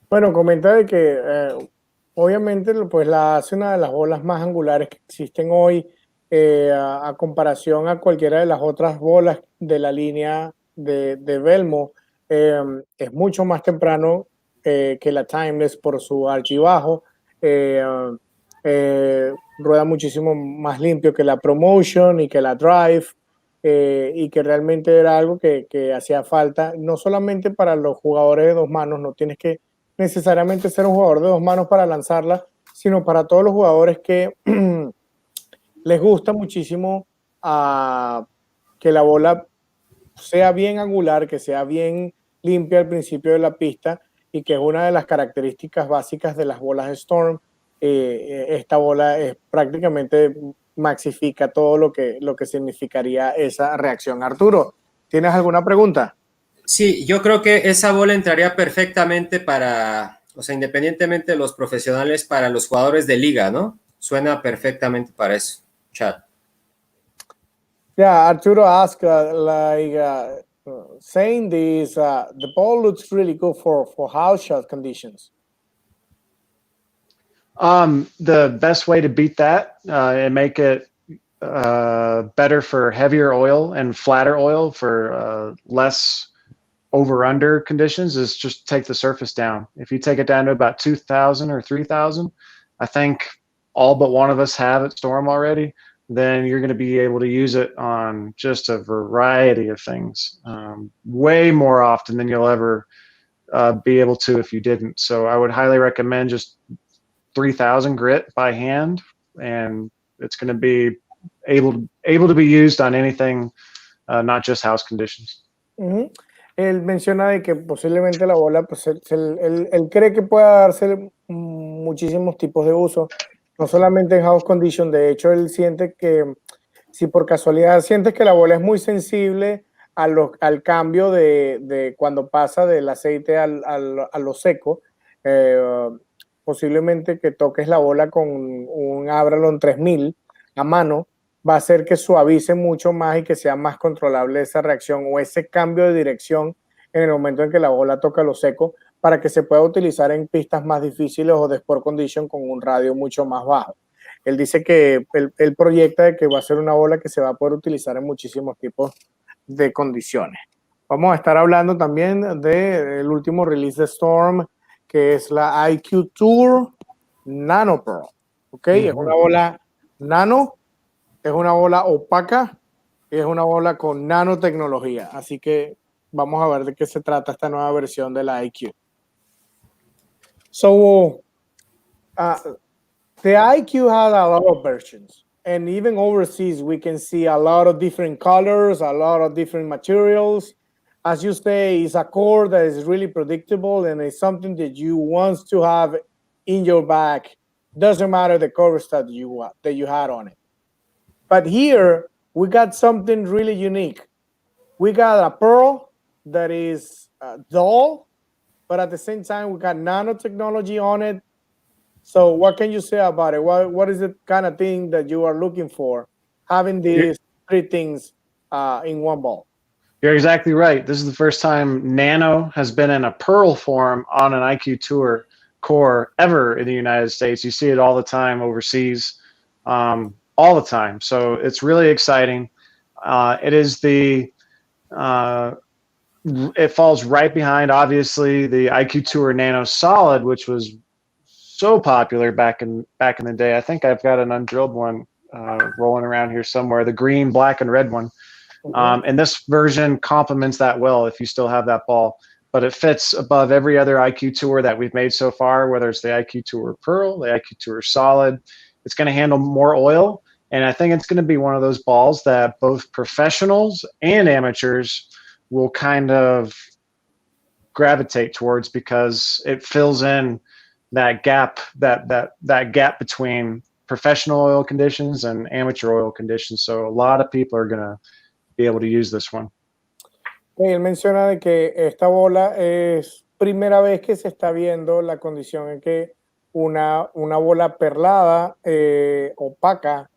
Bueno, comenta de que obviamente pues la hace una de las bolas más angulares que existen hoy a comparación a cualquiera de las otras bolas de la línea de Belmo. Es mucho más temprano que la Timeless por su archibajo, rueda muchísimo más limpio que la ProMotion y que la Drive, y que realmente era algo que hacía falta, no solamente para los jugadores de dos manos, no tienes que necesariamente ser un jugador de dos manos para lanzarla, sino para todos los jugadores que les gusta muchísimo que la bola sea bien angular, que sea bien limpia al principio de la pista, y que es una de las características básicas de las bolas Storm. Esta bola prácticamente maxifica todo lo que significaría esa reacción. Arturo, ¿tienes alguna pregunta? Sí, yo creo que esa bola entraría perfectamente para, o sea, independientemente de los profesionales, para los jugadores de liga, ¿no? Suena perfectamente para eso, Chad. Yeah, Arturo asked, saying this, the ball looks really good for house shot conditions. The best way to beat that and make it better for heavier oil and flatter oil for less over-under conditions is just take the surface down. If you take it down to about 2,000 or 3,000, I think all but one of us have at Storm already, then you're going to be able to use it on just a variety of things, way more often than you'll ever be able to if you didn't. So I would highly recommend just 3,000 grit by hand, and it's going to be able to be used on anything, not just house conditions. Uh-huh. Él menciona de que posiblemente la bola, pues él cree que pueda darse muchísimos tipos de uso, no solamente en house condition. De hecho, él siente que si por casualidad sientes que la bola es muy sensible al cambio de cuando pasa del aceite a lo seco, eh, posiblemente que toques la bola con un Abralon 3000 a mano, va a hacer que suavice mucho más y que sea más controlable esa reacción o ese cambio de dirección en el momento en que la bola toca lo seco, para que se pueda utilizar en pistas más difíciles o de sport condition con un radio mucho más bajo. Él dice que él proyecta de que va a ser una bola que se va a poder utilizar en muchísimos tipos de condiciones. Vamos a estar hablando también del último release de Storm, que es la IQ Tour NANO Pro. ¿Ok? Es una bola nano, es una bola opaca y es una bola con nanotecnología. Así que vamos a ver de qué se trata esta nueva versión de la IQ. So, the IQ has a lot of versions, and even overseas, we can see a lot of different colors, a lot of different materials. As you say, it's a core that is really predictable, and it's something that you want to have in your bag. Doesn't matter the coverage that you had on it. But here we got something really unique. We got a pearl that is dull, but at the same time we got nanotechnology on it. So what can you say about it? What is the kind of thing that you are looking for, having these three things in one ball? You're exactly right. This is the first time Nano has been in a pearl form on an IQ Tour core ever in the United States. You see it all the time overseas, all the time. So it's really exciting. It is it falls right behind, obviously, the IQ Tour Nano Solid, which was so popular back in the day. I think I've got an undrilled one rolling around here somewhere, the green, black, and red one. And this version complements that well if you still have that ball. But it fits above every other IQ Tour that we've made so far, whether it's the IQ Tour Pearl, the IQ Tour Solid. It's going to handle more oil. And I think it's going to be one of those balls that both professionals and amateurs will kind of gravitate towards, because it fills in that gap, that gap between professional oil conditions and amateur oil conditions. So a lot of people are going to be able to use this one. Él menciona de que esta bola es primera vez que se está viendo la condición en que una bola perlada, opaca,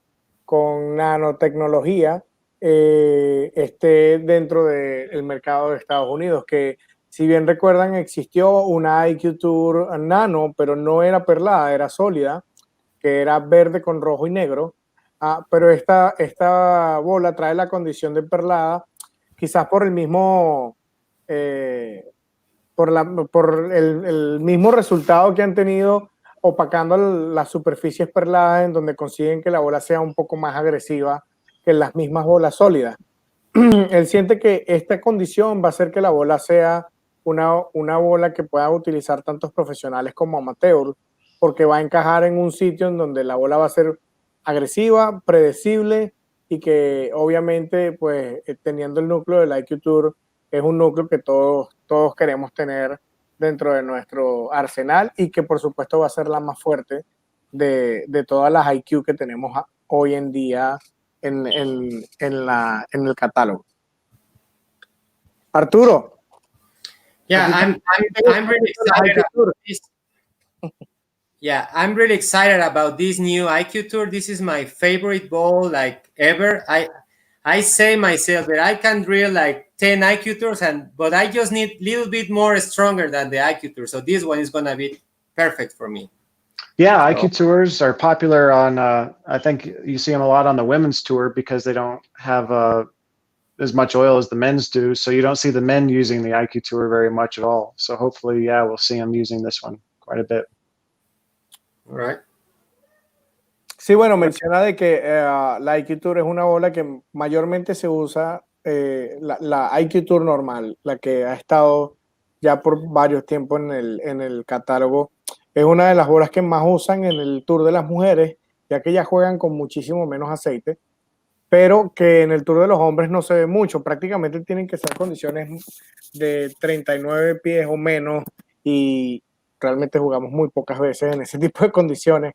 con nanotecnología, esté dentro del mercado de Estados Unidos, que si bien recuerdan existió una IQ Tour Nano, pero no era perlada, era sólida, que era verde con rojo y negro. Pero esta bola trae la condición de perlada, quizás por el mismo por el mismo resultado que han tenido opacando las superficies perladas, en donde consiguen que la bola sea un poco más agresiva que las mismas bolas sólidas. Él siente que esta condición va a hacer que la bola sea una bola que pueda utilizar tantos profesionales como amateurs, porque va a encajar en un sitio en donde la bola va a ser agresiva, predecible, y que obviamente, pues, teniendo el núcleo del IQ Tour, es un núcleo que todos queremos tener dentro de nuestro arsenal, y que por supuesto va a ser la más fuerte de todas las IQ que tenemos hoy en día en el catálogo. Arturo. Yeah, I'm really excited about this. Yeah, I'm really excited about this new IQ Tour. This is my favorite ball like ever. I say myself that I can drill like 10 IQ Tours, but I just need a little bit more stronger than the IQ Tour. So this one is going to be perfect for me. Yeah, IQ Tours are popular on, I think you see them a lot on the women's tour, because they don't have as much oil as the men's do. So you don't see the men using the IQ Tour very much at all. So hopefully, yeah, we'll see them using this one quite a bit. All right. Sí, bueno, menciona de que la IQ Tour es una bola que mayormente se usa, la IQ Tour normal, la que ha estado ya por varios tiempos en el catálogo. Es una de las bolas que más usan en el Tour de las mujeres, ya que ellas juegan con muchísimo menos aceite. pero que en el Tour de los hombres no se ve mucho. Prácticamente tienen que ser condiciones de 39 pies o menos y realmente jugamos muy pocas veces en ese tipo de condiciones,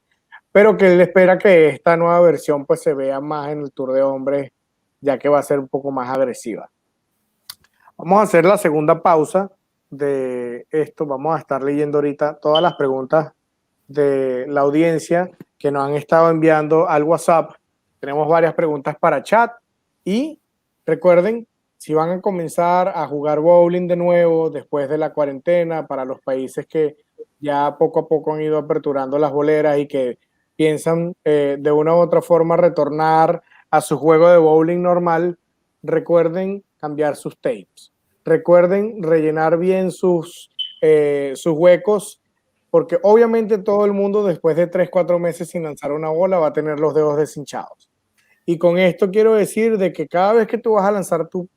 pero que él espera que esta nueva versión pues se vea más en el Tour de hombres, ya que va a ser un poco más agresiva. Vamos a hacer la segunda pausa de esto. Vamos a estar leyendo ahorita todas las preguntas de la audiencia que nos han estado enviando al WhatsApp. Tenemos varias preguntas para chat y recuerden, si van a comenzar a jugar bowling de nuevo después de la cuarentena, para los países que ya poco a poco han ido aperturando las boleras y que piensan de una u otra forma retornar a su juego de bowling normal, recuerden cambiar sus tapes. Recuerden rellenar bien sus huecos, porque obviamente todo el mundo después de 3-4 meses sin lanzar una bola va a tener los dedos deshinchados. Y con esto quiero decir de que cada vez que tú vas a lanzar tu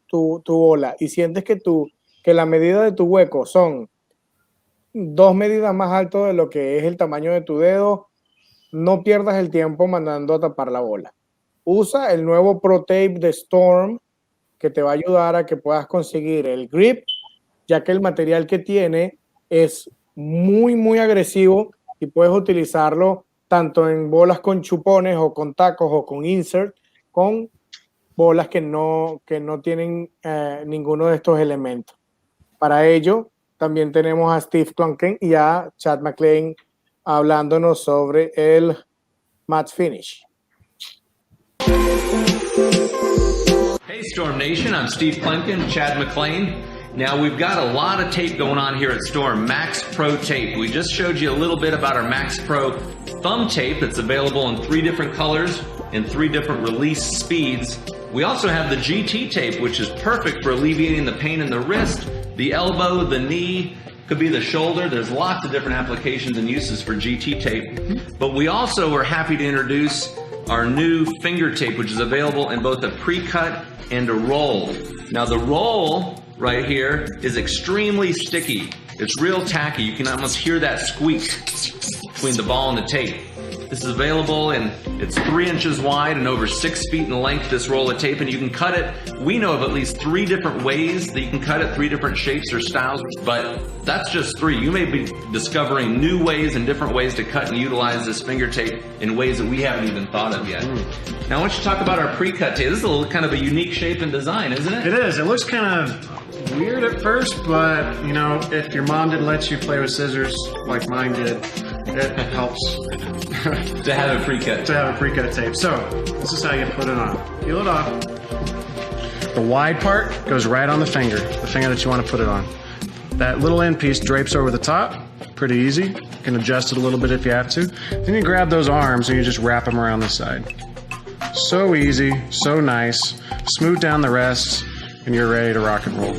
bola y sientes que la medida de tu hueco son 2 medidas más alto de lo que es el tamaño de tu dedo, no pierdas el tiempo mandando a tapar la bola. Usa el nuevo Pro Tape de Storm, que te va a ayudar a que puedas conseguir el grip, ya que el material que tiene es muy, muy agresivo y puedes utilizarlo tanto en bolas con chupones o con tacos o con insert, con bolas que no tienen ninguno de estos elementos. Para ello, también tenemos a Steve Clunken y a Chad McLean hablándonos sobre el match finish. Hey Storm Nation, I'm Steve Plenkin, Chad McLean. Now we've got a lot of tape going on here at Storm, Max Pro tape. We just showed you a little bit about our Max Pro thumb tape that's available in 3 different colors and 3 different release speeds. We also have the GT tape, which is perfect for alleviating the pain in the wrist, the elbow, the knee, could be the shoulder. There's lots of different applications and uses for GT tape. But we also are happy to introduce our new finger tape, which is available in both a pre-cut and a roll. Now the roll right here is extremely sticky. It's real tacky. You can almost hear that squeak between the ball and the tape. This is available and it's 3 inches wide and over 6 feet in length, this roll of tape, and you can cut it. We know of at least 3 different ways that you can cut it, 3 different shapes or styles, but that's just 3. You may be discovering new ways and different ways to cut and utilize this finger tape in ways that we haven't even thought of yet. Now, why don't you talk about our pre-cut tape? This is a little kind of a unique shape and design, isn't it? It is. It looks kind of weird at first, but, you know, if your mom didn't let you play with scissors like mine did, it helps. To have a pre-cut. To have a pre-cut tape. So, this is how you put it on. Peel it off. The wide part goes right on the finger that you want to put it on. That little end piece drapes over the top. Pretty easy. You can adjust it a little bit if you have to. Then you grab those arms and you just wrap them around the side. So easy, so nice. Smooth down the rest, and you're ready to rock and roll.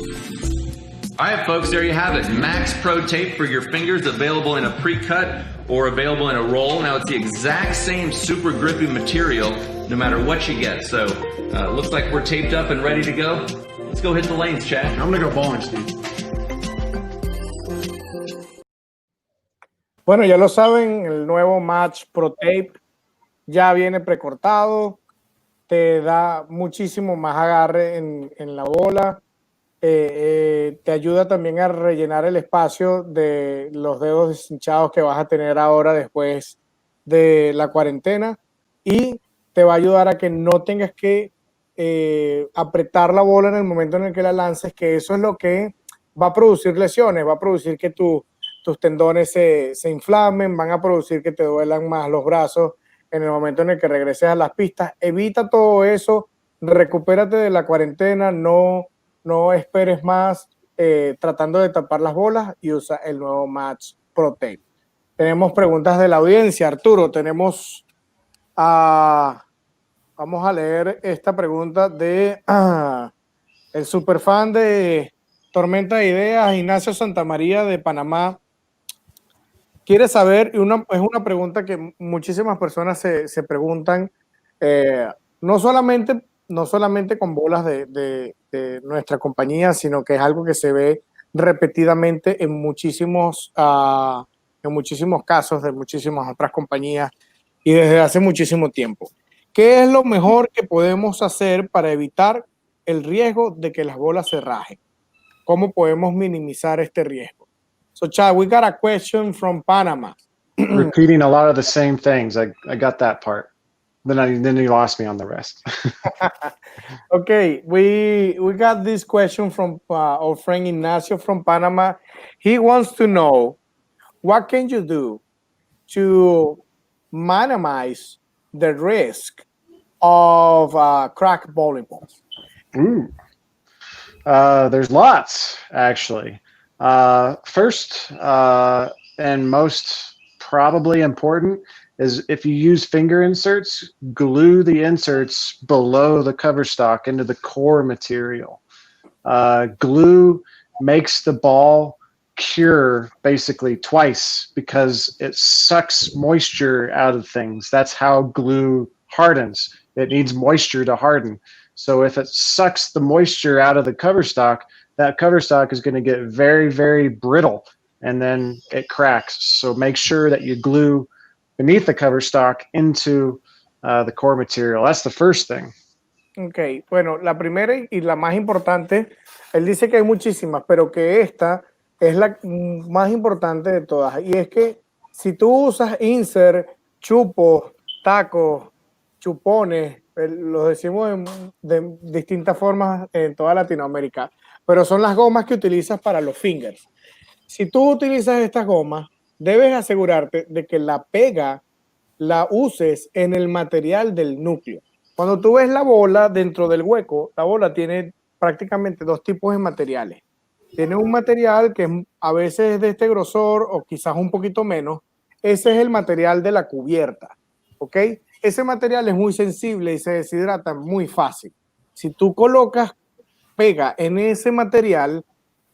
All right, folks, there you have it. Max Pro tape for your fingers, available in a pre-cut or available in a roll. Now, it's the exact same super grippy material no matter what you get. So, looks like we're taped up and ready to go. Let's go hit the lanes, Chad. I'm going to go bowling, Steve. Bueno, ya lo saben, el nuevo Match Pro Tape ya viene precortado, te da muchísimo más agarre en la bola, te ayuda también a rellenar el espacio de los dedos deshinchados que vas a tener ahora después de la cuarentena y te va a ayudar a que no tengas que apretar la bola en el momento en el que la lances, que eso es lo que va a producir lesiones, va a producir que tus tendones se inflamen, van a producir que te duelan más los brazos en el momento en el que regreses a las pistas. Evita todo eso, recupérate de la cuarentena, no esperes más tratando de tapar las bolas y usa el nuevo Match Pro Tape. Tenemos preguntas de la audiencia. Arturo, tenemos vamos a leer esta pregunta de el superfan de Tormenta de Ideas, Ignacio Santamaría de Panamá. Quiere saber, es una pregunta que muchísimas personas se preguntan, no solamente con bolas de nuestra compañía, sino que es algo que se ve repetidamente en muchísimos casos de muchísimas otras compañías y desde hace muchísimo tiempo. ¿Qué es lo mejor que podemos hacer para evitar el riesgo de que las bolas se rajen? ¿Cómo podemos minimizar este riesgo? So, Chad, we got a question from Panama. Repeating a lot of the same things. I got that part. Then you lost me on the rest. Okay, we got this question from our friend Ignacio from Panama. He wants to know, what can you do to minimize the risk of cracked bowling balls? Ooh. There's lots, actually. First, and most probably important, is if you use finger inserts, glue the inserts below the cover stock into the core material. Glue makes the ball cure basically twice because it sucks moisture out of things. That's how glue hardens. It needs moisture to harden. So if it sucks the moisture out of the cover stock, that cover stock is going to get very, very brittle, and then it cracks. So make sure that you glue beneath the cover stock into the core material. That's the first thing. Ok, bueno, la primera y la más importante, él dice que hay muchísimas, pero que esta es la más importante de todas. Y es que si tú usas insert, chupos, tacos, chupones, los decimos de distintas formas en toda Latinoamérica, pero son las gomas que utilizas para los fingers. Si tú utilizas estas gomas, debes asegurarte de que la pega la uses en el material del núcleo. Cuando tú ves la bola dentro del hueco, la bola tiene prácticamente dos tipos de materiales. Tiene un material que a veces es de este grosor o quizás un poquito menos. Ese es el material de la cubierta, ¿ok? Ese material es muy sensible y se deshidrata muy fácil. Si tú colocas pega en ese material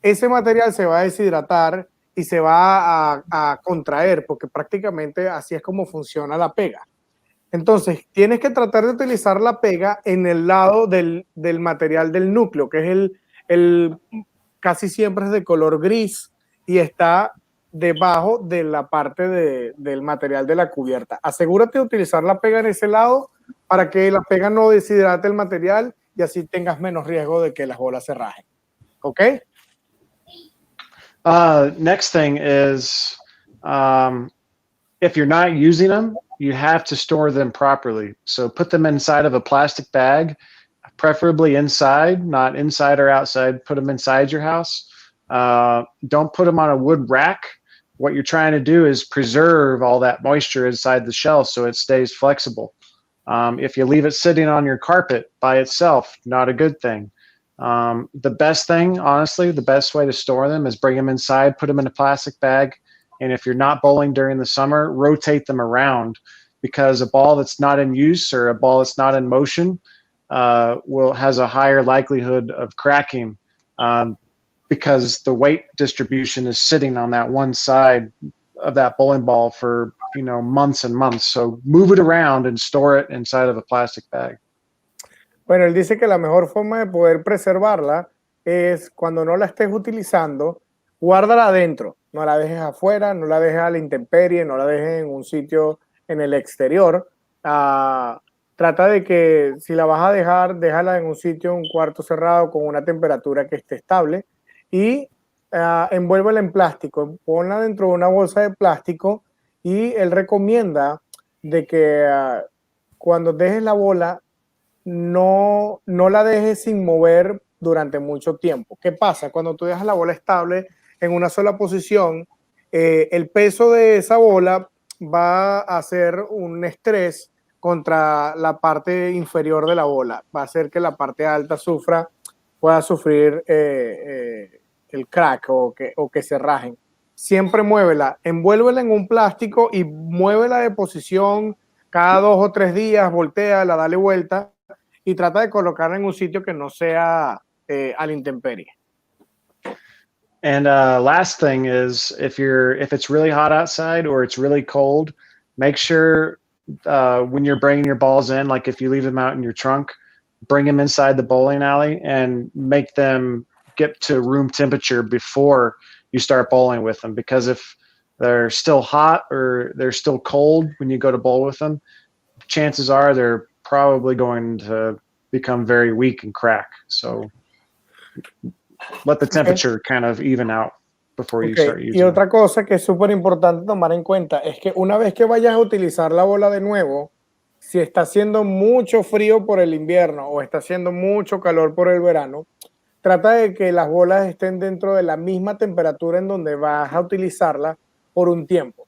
se va a deshidratar y se va a contraer, porque prácticamente así es como funciona la pega. Entonces, tienes que tratar de utilizar la pega en el lado del material del núcleo, que es casi siempre es de color gris y está debajo de la parte del material de la cubierta. Asegúrate de utilizar la pega en ese lado para que la pega no deshidrate el material y así tengas menos riesgo de que las bolas se rajen. ¿Ok? Next thing is, if you're not using them, you have to store them properly. So put them inside of a plastic bag, preferably inside, not inside or outside. Put them inside your house. Don't put them on a wood rack. What you're trying to do is preserve all that moisture inside the shell so it stays flexible. If you leave it sitting on your carpet by itself, not a good thing. The best thing, honestly, the best way to store them is bring them inside, put them in a plastic bag, and if you're not bowling during the summer, rotate them around, because a ball that's not in use or a ball that's not in motion has a higher likelihood of cracking, because the weight distribution is sitting on that one side of that bowling ball for months and months. So move it around and store it inside of a plastic bag. Bueno, él dice que la mejor forma de poder preservarla es cuando no la estés utilizando, guárdala adentro, no la dejes afuera, no la dejes a la intemperie, no la dejes en un sitio en el exterior. Trata de que si la vas a dejar, déjala en un sitio, un cuarto cerrado con una temperatura que esté estable y envuélvela en plástico, ponla dentro de una bolsa de plástico y él recomienda de que cuando dejes la bola no la dejes sin mover durante mucho tiempo. ¿Qué pasa? Cuando tú dejas la bola estable en una sola posición, el peso de esa bola va a hacer un estrés contra la parte inferior de la bola. Va a hacer que la parte alta pueda sufrir el crack o que se rajen. Siempre muévela, envuélvela en un plástico y muévela de posición cada 2 o 3 días, voltéala, dale vuelta y trata de colocarla en un sitio que no sea a la intemperie. And last thing is, if it's really hot outside or it's really cold, make sure when you're bringing your balls in, like if you leave them out in your trunk, bring them inside the bowling alley and make them get to room temperature before you start bowling with them. Because if they're still hot or they're still cold when you go to bowl with them, chances are they're probably going to become very weak and crack. So let the temperature kind of even out before you start using Y otra them. cosa que es súper importante tomar en cuenta es que una vez que vayas a utilizar la bola de nuevo, si está haciendo mucho frío por el invierno o está haciendo mucho calor por el verano, trata de que las bolas estén dentro de la misma temperatura en donde vas a utilizarla por un tiempo.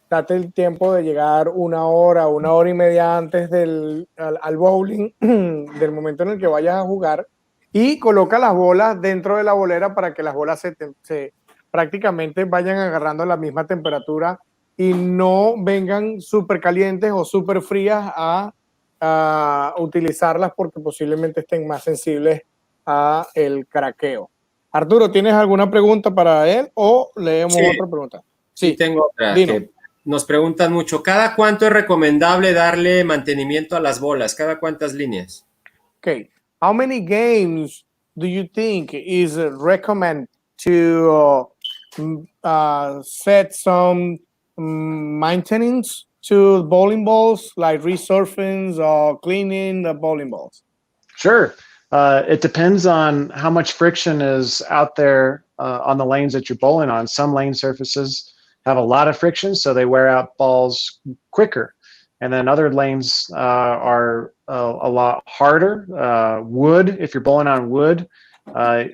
Date el tiempo de llegar 1 hora, 1 hora y media antes al bowling, del momento en el que vayas a jugar, y coloca las bolas dentro de la bolera para que las bolas se prácticamente vayan agarrando la misma temperatura y no vengan súper calientes o súper frías a utilizarlas, porque posiblemente estén más sensibles a el craqueo. Arturo, ¿tienes alguna pregunta para él o leemos otra pregunta? Sí, tengo otra. Que nos preguntan mucho, ¿cada cuánto es recomendable darle mantenimiento a las bolas? ¿Cada cuántas líneas? Okay. How many games do you think is recommend to set some maintenance to bowling balls, like resurfacing or cleaning the bowling balls? Sure. It depends on how much friction is out there on the lanes that you're bowling on. Some lane surfaces have a lot of friction, so they wear out balls quicker. And then other lanes are a lot harder. Wood, if you're bowling on wood,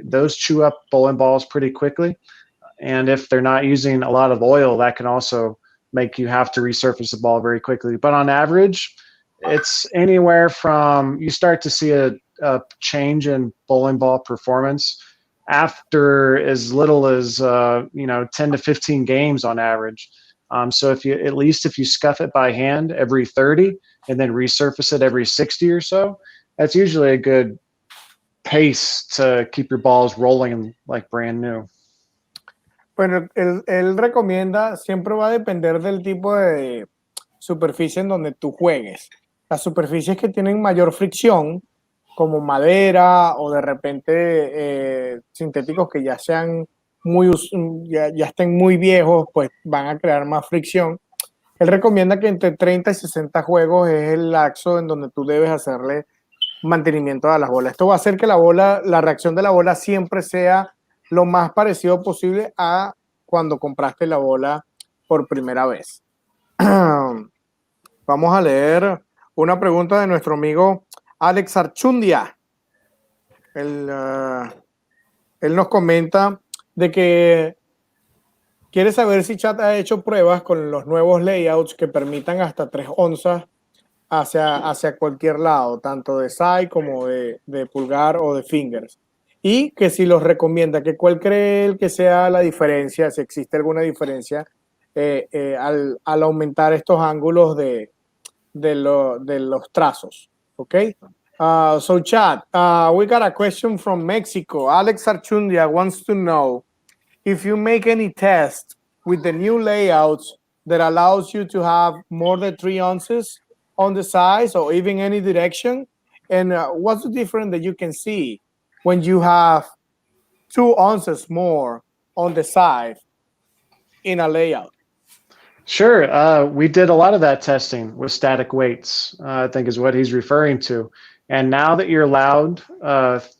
those chew up bowling balls pretty quickly. And if they're not using a lot of oil, that can also make you have to resurface the ball very quickly. But on average, it's anywhere from, you start to see a change in bowling ball performance after as little as 10 to 15 games on average. So if you scuff it by hand every 30 and then resurface it every 60 or so, that's usually a good pace to keep your balls rolling like brand new. Bueno, él recomienda, siempre va a depender del tipo de superficie en donde tú juegues. Las superficies que tienen mayor fricción, como madera o de repente sintéticos que ya sean ya estén muy viejos, pues van a crear más fricción. Él recomienda que entre 30 y 60 juegos es el lapso en donde tú debes hacerle mantenimiento a las bolas. Esto va a hacer que la reacción de la bola siempre sea lo más parecido posible a cuando compraste la bola por primera vez. Vamos a leer una pregunta de nuestro amigo Alex Archundia. Él nos comenta de que quiere saber si Chat ha hecho pruebas con los nuevos layouts que permitan hasta 3 onzas hacia cualquier lado, tanto de side como de pulgar o de fingers. Y que si los recomienda, que cuál cree él que sea la diferencia, si existe alguna diferencia al aumentar estos ángulos de los trazos. Okay? So Chad, we got a question from Mexico. Alex Archundia wants to know if you make any test with the new layouts that allows you to have more than 3 ounces on the sides or even any direction, and what's the difference that you can see when you have 2 ounces more on the side in a layout? Sure. We did a lot of that testing with static weights, I think is what he's referring to. And now that you're allowed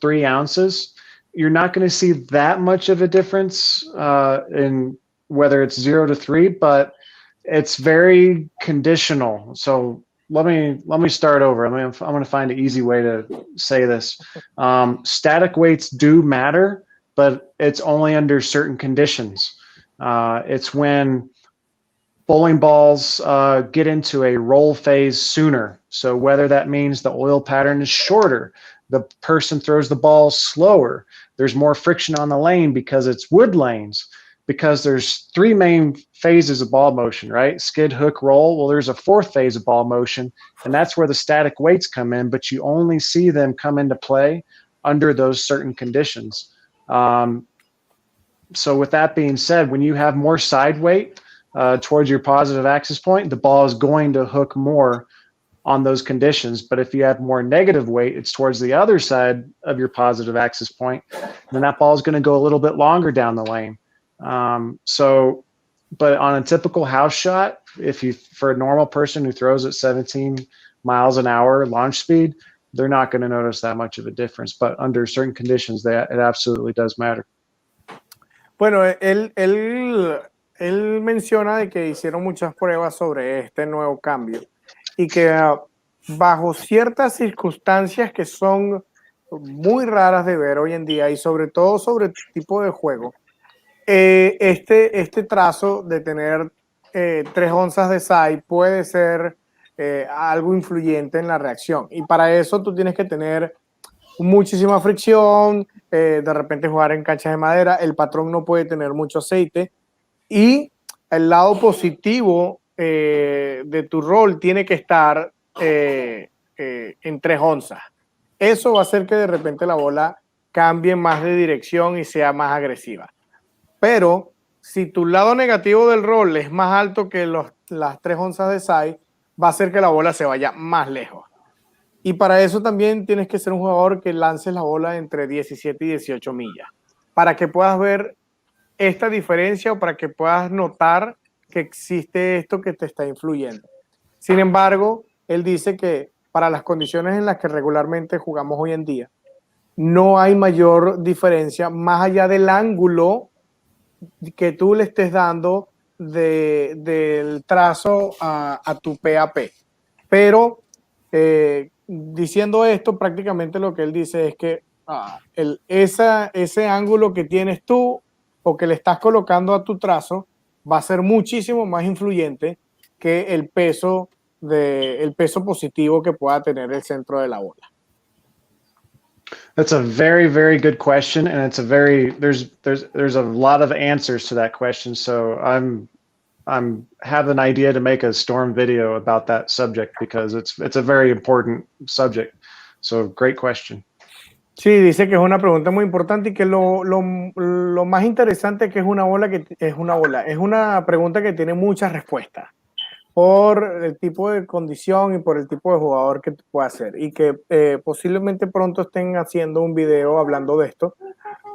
3 ounces, you're not going to see that much of a difference in whether it's 0 to 3, but it's very conditional. So let me start over. I'm going to find an easy way to say this. Static weights do matter, but it's only under certain conditions. It's when bowling balls get into a roll phase sooner. So whether that means the oil pattern is shorter, the person throws the ball slower, there's more friction on the lane because it's wood lanes, because there's 3 main phases of ball motion, right? Skid, hook, roll. Well, there's a 4th phase of ball motion, and that's where the static weights come in, but you only see them come into play under those certain conditions. So with that being said, when you have more side weight towards your positive axis point, the ball is going to hook more on those conditions. But if you have more negative weight, it's towards the other side of your positive axis point, then that ball is going to go a little bit longer down the lane. But on a typical house shot, for a normal person who throws at 17 miles an hour launch speed, they're not going to notice that much of a difference. But under certain conditions, it absolutely does matter. Bueno, él menciona de que hicieron muchas pruebas sobre este nuevo cambio y que bajo ciertas circunstancias que son muy raras de ver hoy en día y sobre todo sobre el tipo de juego, este trazo de tener 3 onzas de SAI puede ser algo influyente en la reacción, y para eso tú tienes que tener muchísima fricción, de repente jugar en canchas de madera, el patrón no puede tener mucho aceite, y el lado positivo de tu rol tiene que estar en 3 onzas. Eso va a hacer que de repente la bola cambie más de dirección y sea más agresiva. Pero si tu lado negativo del rol es más alto que las 3 onzas de SAI, va a hacer que la bola se vaya más lejos. Y para eso también tienes que ser un jugador que lances la bola entre 17 y 18 millas, para que puedas ver esta diferencia o para que puedas notar que existe esto que te está influyendo. Sin embargo, él dice que para las condiciones en las que regularmente jugamos hoy en día, no hay mayor diferencia más allá del ángulo que tú le estés dando del trazo a tu PAP. Pero diciendo esto, prácticamente lo que él dice es que ese ángulo que tienes tú o que le estás colocando a tu trazo va a ser muchísimo más influyente que el peso positivo que pueda tener el centro de la bola. That's a very, very good question, and it's a very there's a lot of answers to that question. So I'm have an idea to make a Storm video about that subject because it's a very important subject. So great question. Sí, dice que es una pregunta muy importante y que lo más interesante es que es una pregunta que tiene muchas respuestas por el tipo de condición y por el tipo de jugador que puede ser, y que posiblemente pronto estén haciendo un video hablando de esto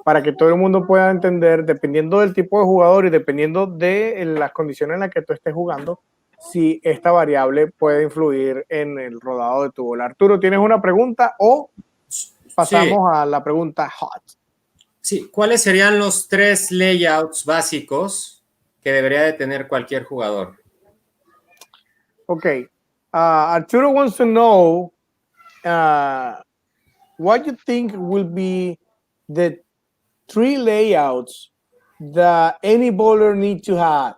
para que todo el mundo pueda entender, dependiendo del tipo de jugador y dependiendo de las condiciones en las que tú estés jugando, si esta variable puede influir en el rodado de tu bola. Arturo, ¿tienes una pregunta o pasamos a la pregunta hot? Sí, ¿cuáles serían los 3 layouts básicos que debería de tener cualquier jugador? Okay, Arturo wants to know what you think will be the 3 layouts that any bowler needs to have.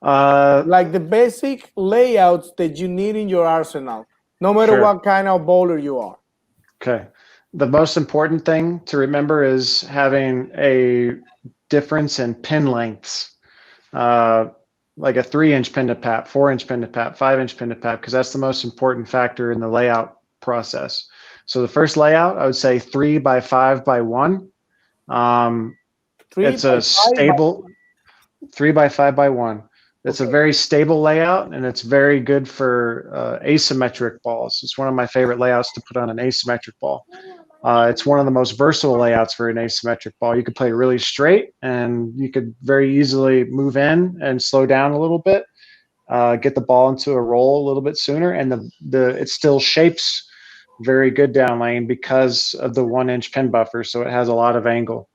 Like the basic layouts that you need in your arsenal, no matter what kind of bowler you are. Okay. The most important thing to remember is having a difference in pin lengths. Like a 3-inch pin to pap, 4-inch pin to pap, 5-inch pin to pap, because that's the most important factor in the layout process. So the first layout, I would say 3 by 5 by 1. It's a stable 3 by 5 by 1. It's a very stable layout, and it's very good for asymmetric balls. It's one of my favorite layouts to put on an asymmetric ball. It's one of the most versatile layouts for an asymmetric ball. You could play really straight, and you could very easily move in and slow down a little bit, get the ball into a roll a little bit sooner, and it still shapes very good down lane because of the 1-inch pin buffer, so it has a lot of angle.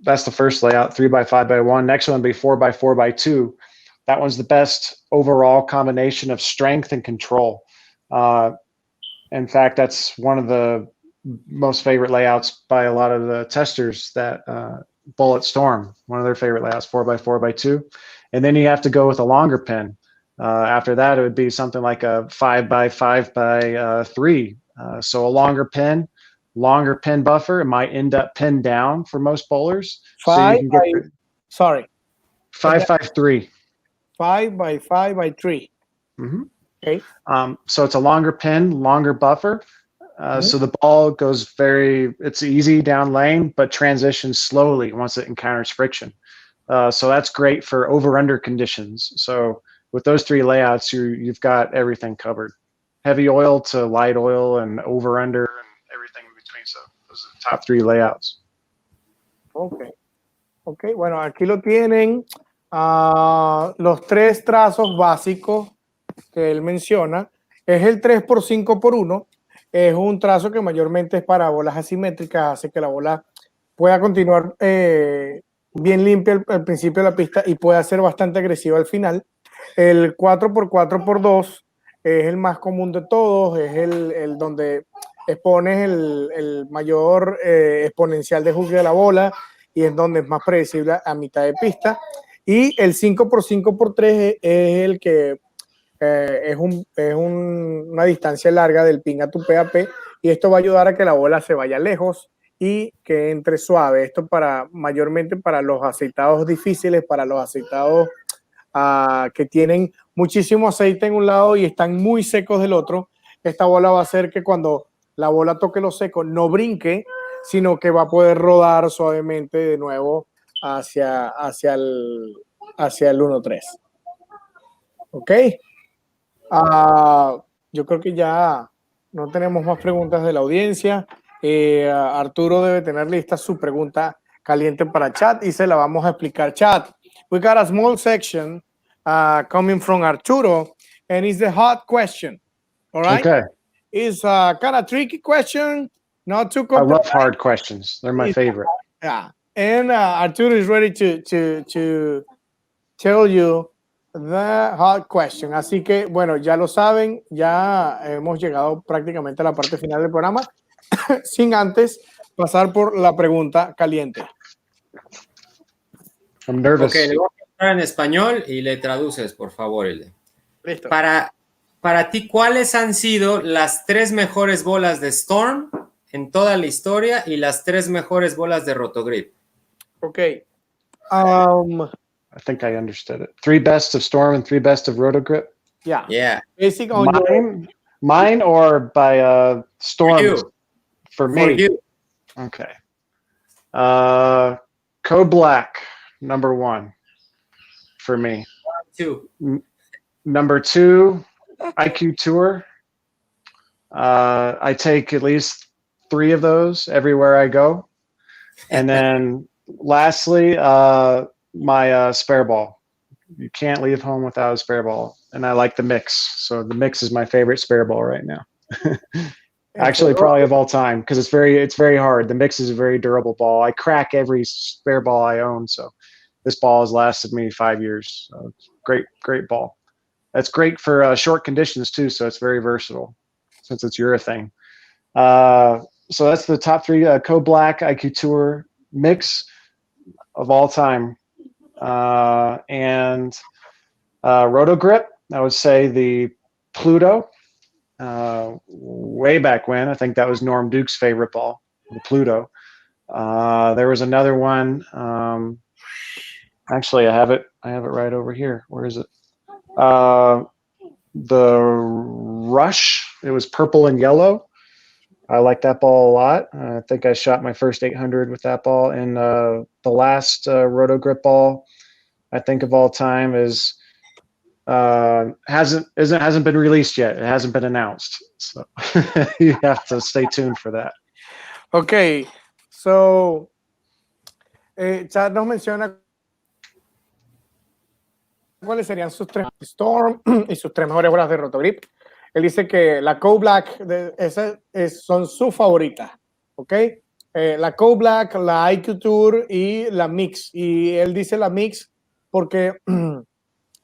That's the first layout, 3 by 5 by 1. Next one would be 4 by 4 by 2. That one's the best overall combination of strength and control. In fact, that's one of the most favorite layouts by a lot of the testers that bowl at Storm. One of their favorite layouts, 4 by 4 by 2. And then you have to go with a longer pin. After that, it would be something like a 5 by 5 by 3. So a longer pin buffer. It might end up pinned down for most bowlers. 5 by 3. 5 by 5 by 3. Mm-hmm. Okay. So it's a longer pin, longer buffer. So the ball goes it's easy down lane, but transitions slowly once it encounters friction. So that's great for over-under conditions. So with those 3 layouts, you've got everything covered. Heavy oil to light oil and over-under and everything in between. So those are the top 3 layouts. Okay. Bueno, aquí lo tienen. Los 3 trazos básicos que él menciona es el 3x5x1. Es un trazo que mayormente es para bolas asimétricas, hace que la bola pueda continuar bien limpia al principio de la pista y pueda ser bastante agresiva al final. El 4x4x2 es el más común de todos, es el donde expones el mayor exponencial de jugue de la bola y es donde es más predecible a mitad de pista. Y el 5x5x3 es el que una distancia larga del pin a tu PAP y esto va a ayudar a que la bola se vaya lejos y que entre suave. Esto mayormente para los aceitados difíciles, para los aceitados que tienen muchísimo aceite en un lado y están muy secos del otro. Esta bola va a hacer que cuando la bola toque lo seco no brinque, sino que va a poder rodar suavemente de nuevo hacia el 1-3. ¿Ok? Yo creo que ya no tenemos más preguntas de la audiencia. Arturo debe tener lista su pregunta caliente para chat y se la vamos a explicar. Chat, we got a small section coming from Arturo, and it's the hot question. All right? Okay. It's a kind of tricky question, not too I complex. love hard questions. They're my favorite. Yeah. And Arturo is ready to tell you the hard question. Así que, bueno, ya lo saben, ya hemos llegado prácticamente a la parte final del programa, sin antes pasar por la pregunta caliente. I'm nervous. Ok, le voy a preguntar en español y le traduces, por favor, Hilde. Listo. Para ti, ¿cuáles han sido las 3 mejores bolas de Storm en toda la historia y las 3 mejores bolas de Rotogrip? Ok. I think I understood it. 3 best of Storm and 3 best of Rotogrip. Yeah. Yeah. Basic on mine or by Storm? For me. For you. Okay. Code Black, number 1 for me. 2. Number 2, IQ Tour. I take at least 3 of those everywhere I go. And then lastly, my spare ball. You can't leave home without a spare ball. And I like the mix. So the mix is my favorite spare ball right now. Actually, probably of all time, because it's very hard. The mix is a very durable ball. I crack every spare ball I own. So this ball has lasted me 5 years. So it's great ball. That's great for short conditions too. So it's very versatile since it's urethane. So that's the top 3, Code Black, IQ Tour mix of all time. And Rotogrip, I would say the Pluto. Way back when, I think that was Norm Duke's favorite ball, the Pluto. There was another one. Actually, I have it right over here. Where is it? The Rush. It was purple and yellow. I like that ball a lot. I think I shot my first 800 with that ball. And the last Rotogrip ball, I think of all time, is hasn't been released yet. It hasn't been announced. So you have to stay tuned for that. Okay, so Chad nos menciona cuáles serían sus 3 Storm y sus 3 mejores bolas de Rotogrip. Él dice que la Code Black son sus favoritas, ¿ok? La Code Black, la IQ Tour y la Mix. Y él dice la Mix porque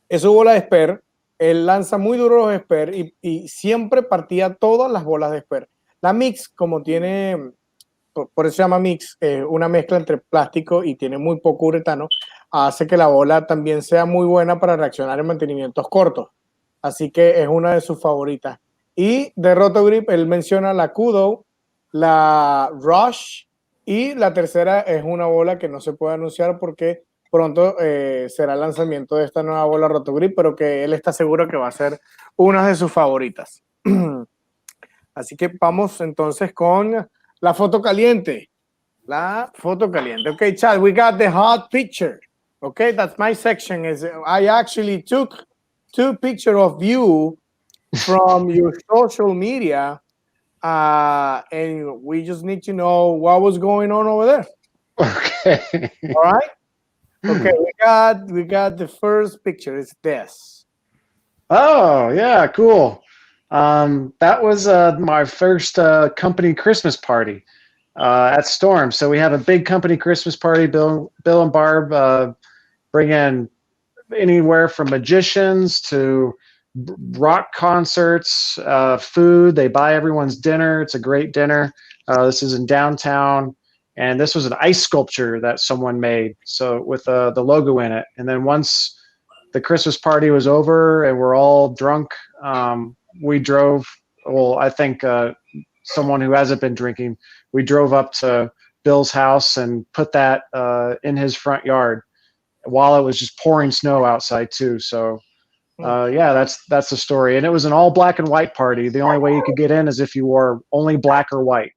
es su bola de Spare. Él lanza muy duro los Spare y siempre partía todas las bolas de Spare. La Mix, como tiene, por eso se llama Mix, una mezcla entre plástico y tiene muy poco uretano, hace que la bola también sea muy buena para reaccionar en mantenimientos cortos. Así que es una de sus favoritas. Y de Rotogrip, él menciona la Kudo, la Rush y la tercera es una bola que no se puede anunciar porque pronto será el lanzamiento de esta nueva bola Rotogrip, pero que él está seguro que va a ser una de sus favoritas. Así que vamos entonces con la foto caliente. La foto caliente. Okay, Chad, we got the hot picture. Okay, that's my section. I actually took 2 pictures of you from your social media, and we just need to know what was going on over there. Okay. All right? Okay, we got the first picture. It's this. Oh, yeah, cool. That was my first company Christmas party at Storm. So we have a big company Christmas party. Bill and Barb bring in anywhere from magicians to rock concerts, food. They buy everyone's dinner. It's a great dinner. This is in downtown. And this was an ice sculpture that someone made, so with the logo in it. And then once the Christmas party was over and we're all drunk, we drove. Well, I think someone who hasn't been drinking, we drove up to Bill's house and put that in his front yard while it was just pouring snow outside too. So yeah, that's the story. And it was an all black and white party. The only way you could get in is if you wore only black or white.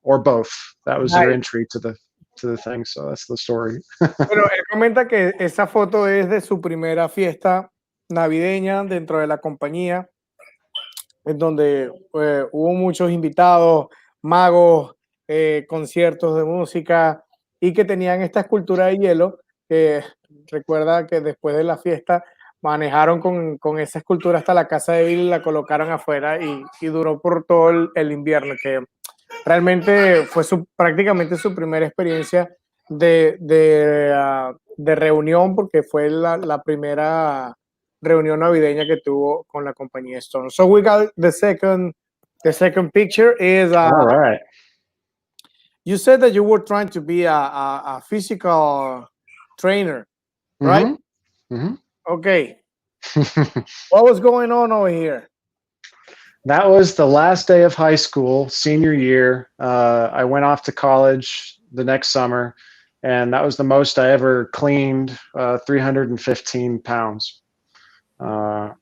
Or both. That was your entry to the thing. So that's the story. Bueno, él comenta que esa foto es de su primera fiesta navideña dentro de la compañía, en donde hubo muchos invitados, magos, conciertos de música, y que tenían esta escultura de hielo, que recuerda que después de la fiesta manejaron con esa escultura hasta la casa de Bill, la colocaron afuera y duró por todo el invierno, que realmente fue prácticamente su primera experiencia de reunión, porque fue la primera reunión navideña que tuvo con la compañía Stone. So we got the second picture is all right. You said that you were trying to be a physical trainer, right? Mm-hmm. Okay. What was going on over here? That was the last day of high school, senior year. I went off to college the next summer, and that was the most I ever cleaned, 315 pounds. And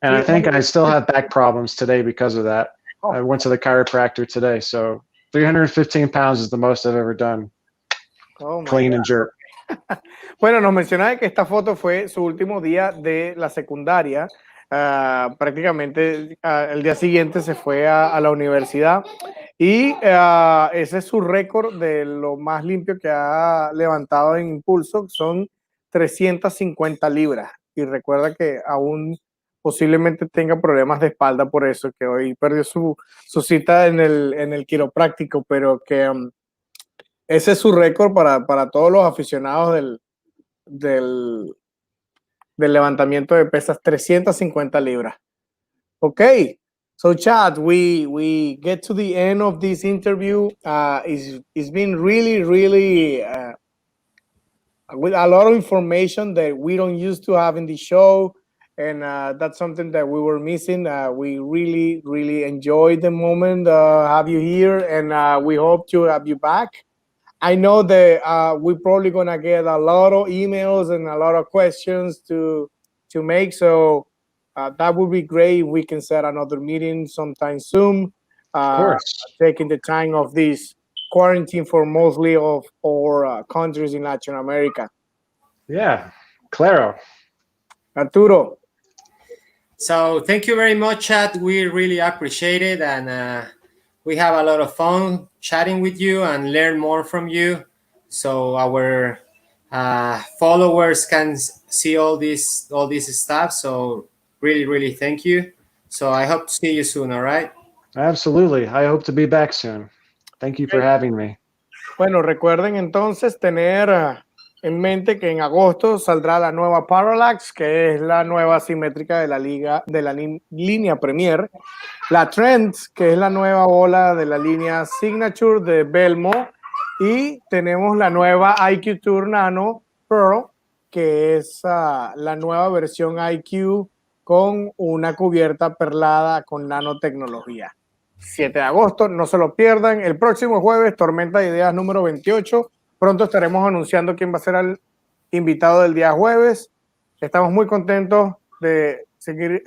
I think I still have back problems today because of that. I went to the chiropractor today, so 315 pounds is the most I've ever done. Clean and jerk. Bueno, nos menciona que esta foto fue su último día de la secundaria. Prácticamente el día siguiente se fue a la universidad y ese es su récord de lo más limpio que ha levantado en impulso. Son 350 libras, y recuerda que aún posiblemente tenga problemas de espalda por eso, que hoy perdió su cita en el quiropráctico, pero que ese es su récord para todos los aficionados del levantamiento de pesas, 350 libras. Okay, so Chad, we get to the end of this interview. It's been really with a lot of information that we don't used to have in the show, and that's something that we were missing. We really enjoyed the moment have you here, and we hope to have you back. I know that we're probably gonna get a lot of emails and a lot of questions to make, so that would be great if we can set another meeting sometime soon. Of course. Taking the time of this quarantine for mostly of our countries in Latin America. Yeah, claro. Arturo. So thank you very much, Chad. We really appreciate it, and we have a lot of fun chatting with you and learn more from you, so our followers can see all this stuff. So really thank you. So I hope to see you soon. All right. Absolutely. I hope to be back soon. Thank you for having me. Bueno, recuerden entonces tener en mente que en agosto saldrá la nueva ParallaX, que es la nueva simétrica de la línea Premier, la Trend, que es la nueva bola de la línea Signature de Belmo, y tenemos la nueva IQ Tour NANO Pro, que es la nueva versión IQ con una cubierta perlada con nanotecnología. 7 de agosto, no se lo pierdan. El próximo jueves, Tormenta de Ideas número 28. Pronto estaremos anunciando quién va a ser el invitado del día jueves. Estamos muy contentos de seguir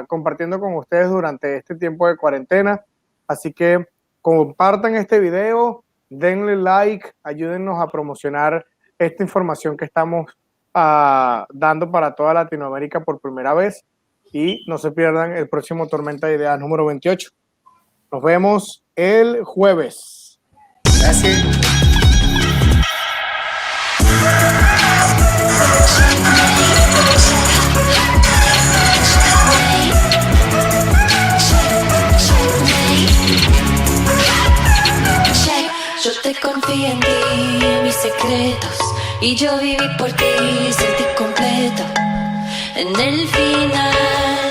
compartiendo con ustedes durante este tiempo de cuarentena. Así que compartan este video, denle like, ayúdennos a promocionar esta información que estamos dando para toda Latinoamérica por primera vez. Y no se pierdan el próximo Tormenta de Ideas número 28. Nos vemos el jueves. Gracias. Yo te confío en ti, mis secretos, y yo viví por ti, sentí completo. En el final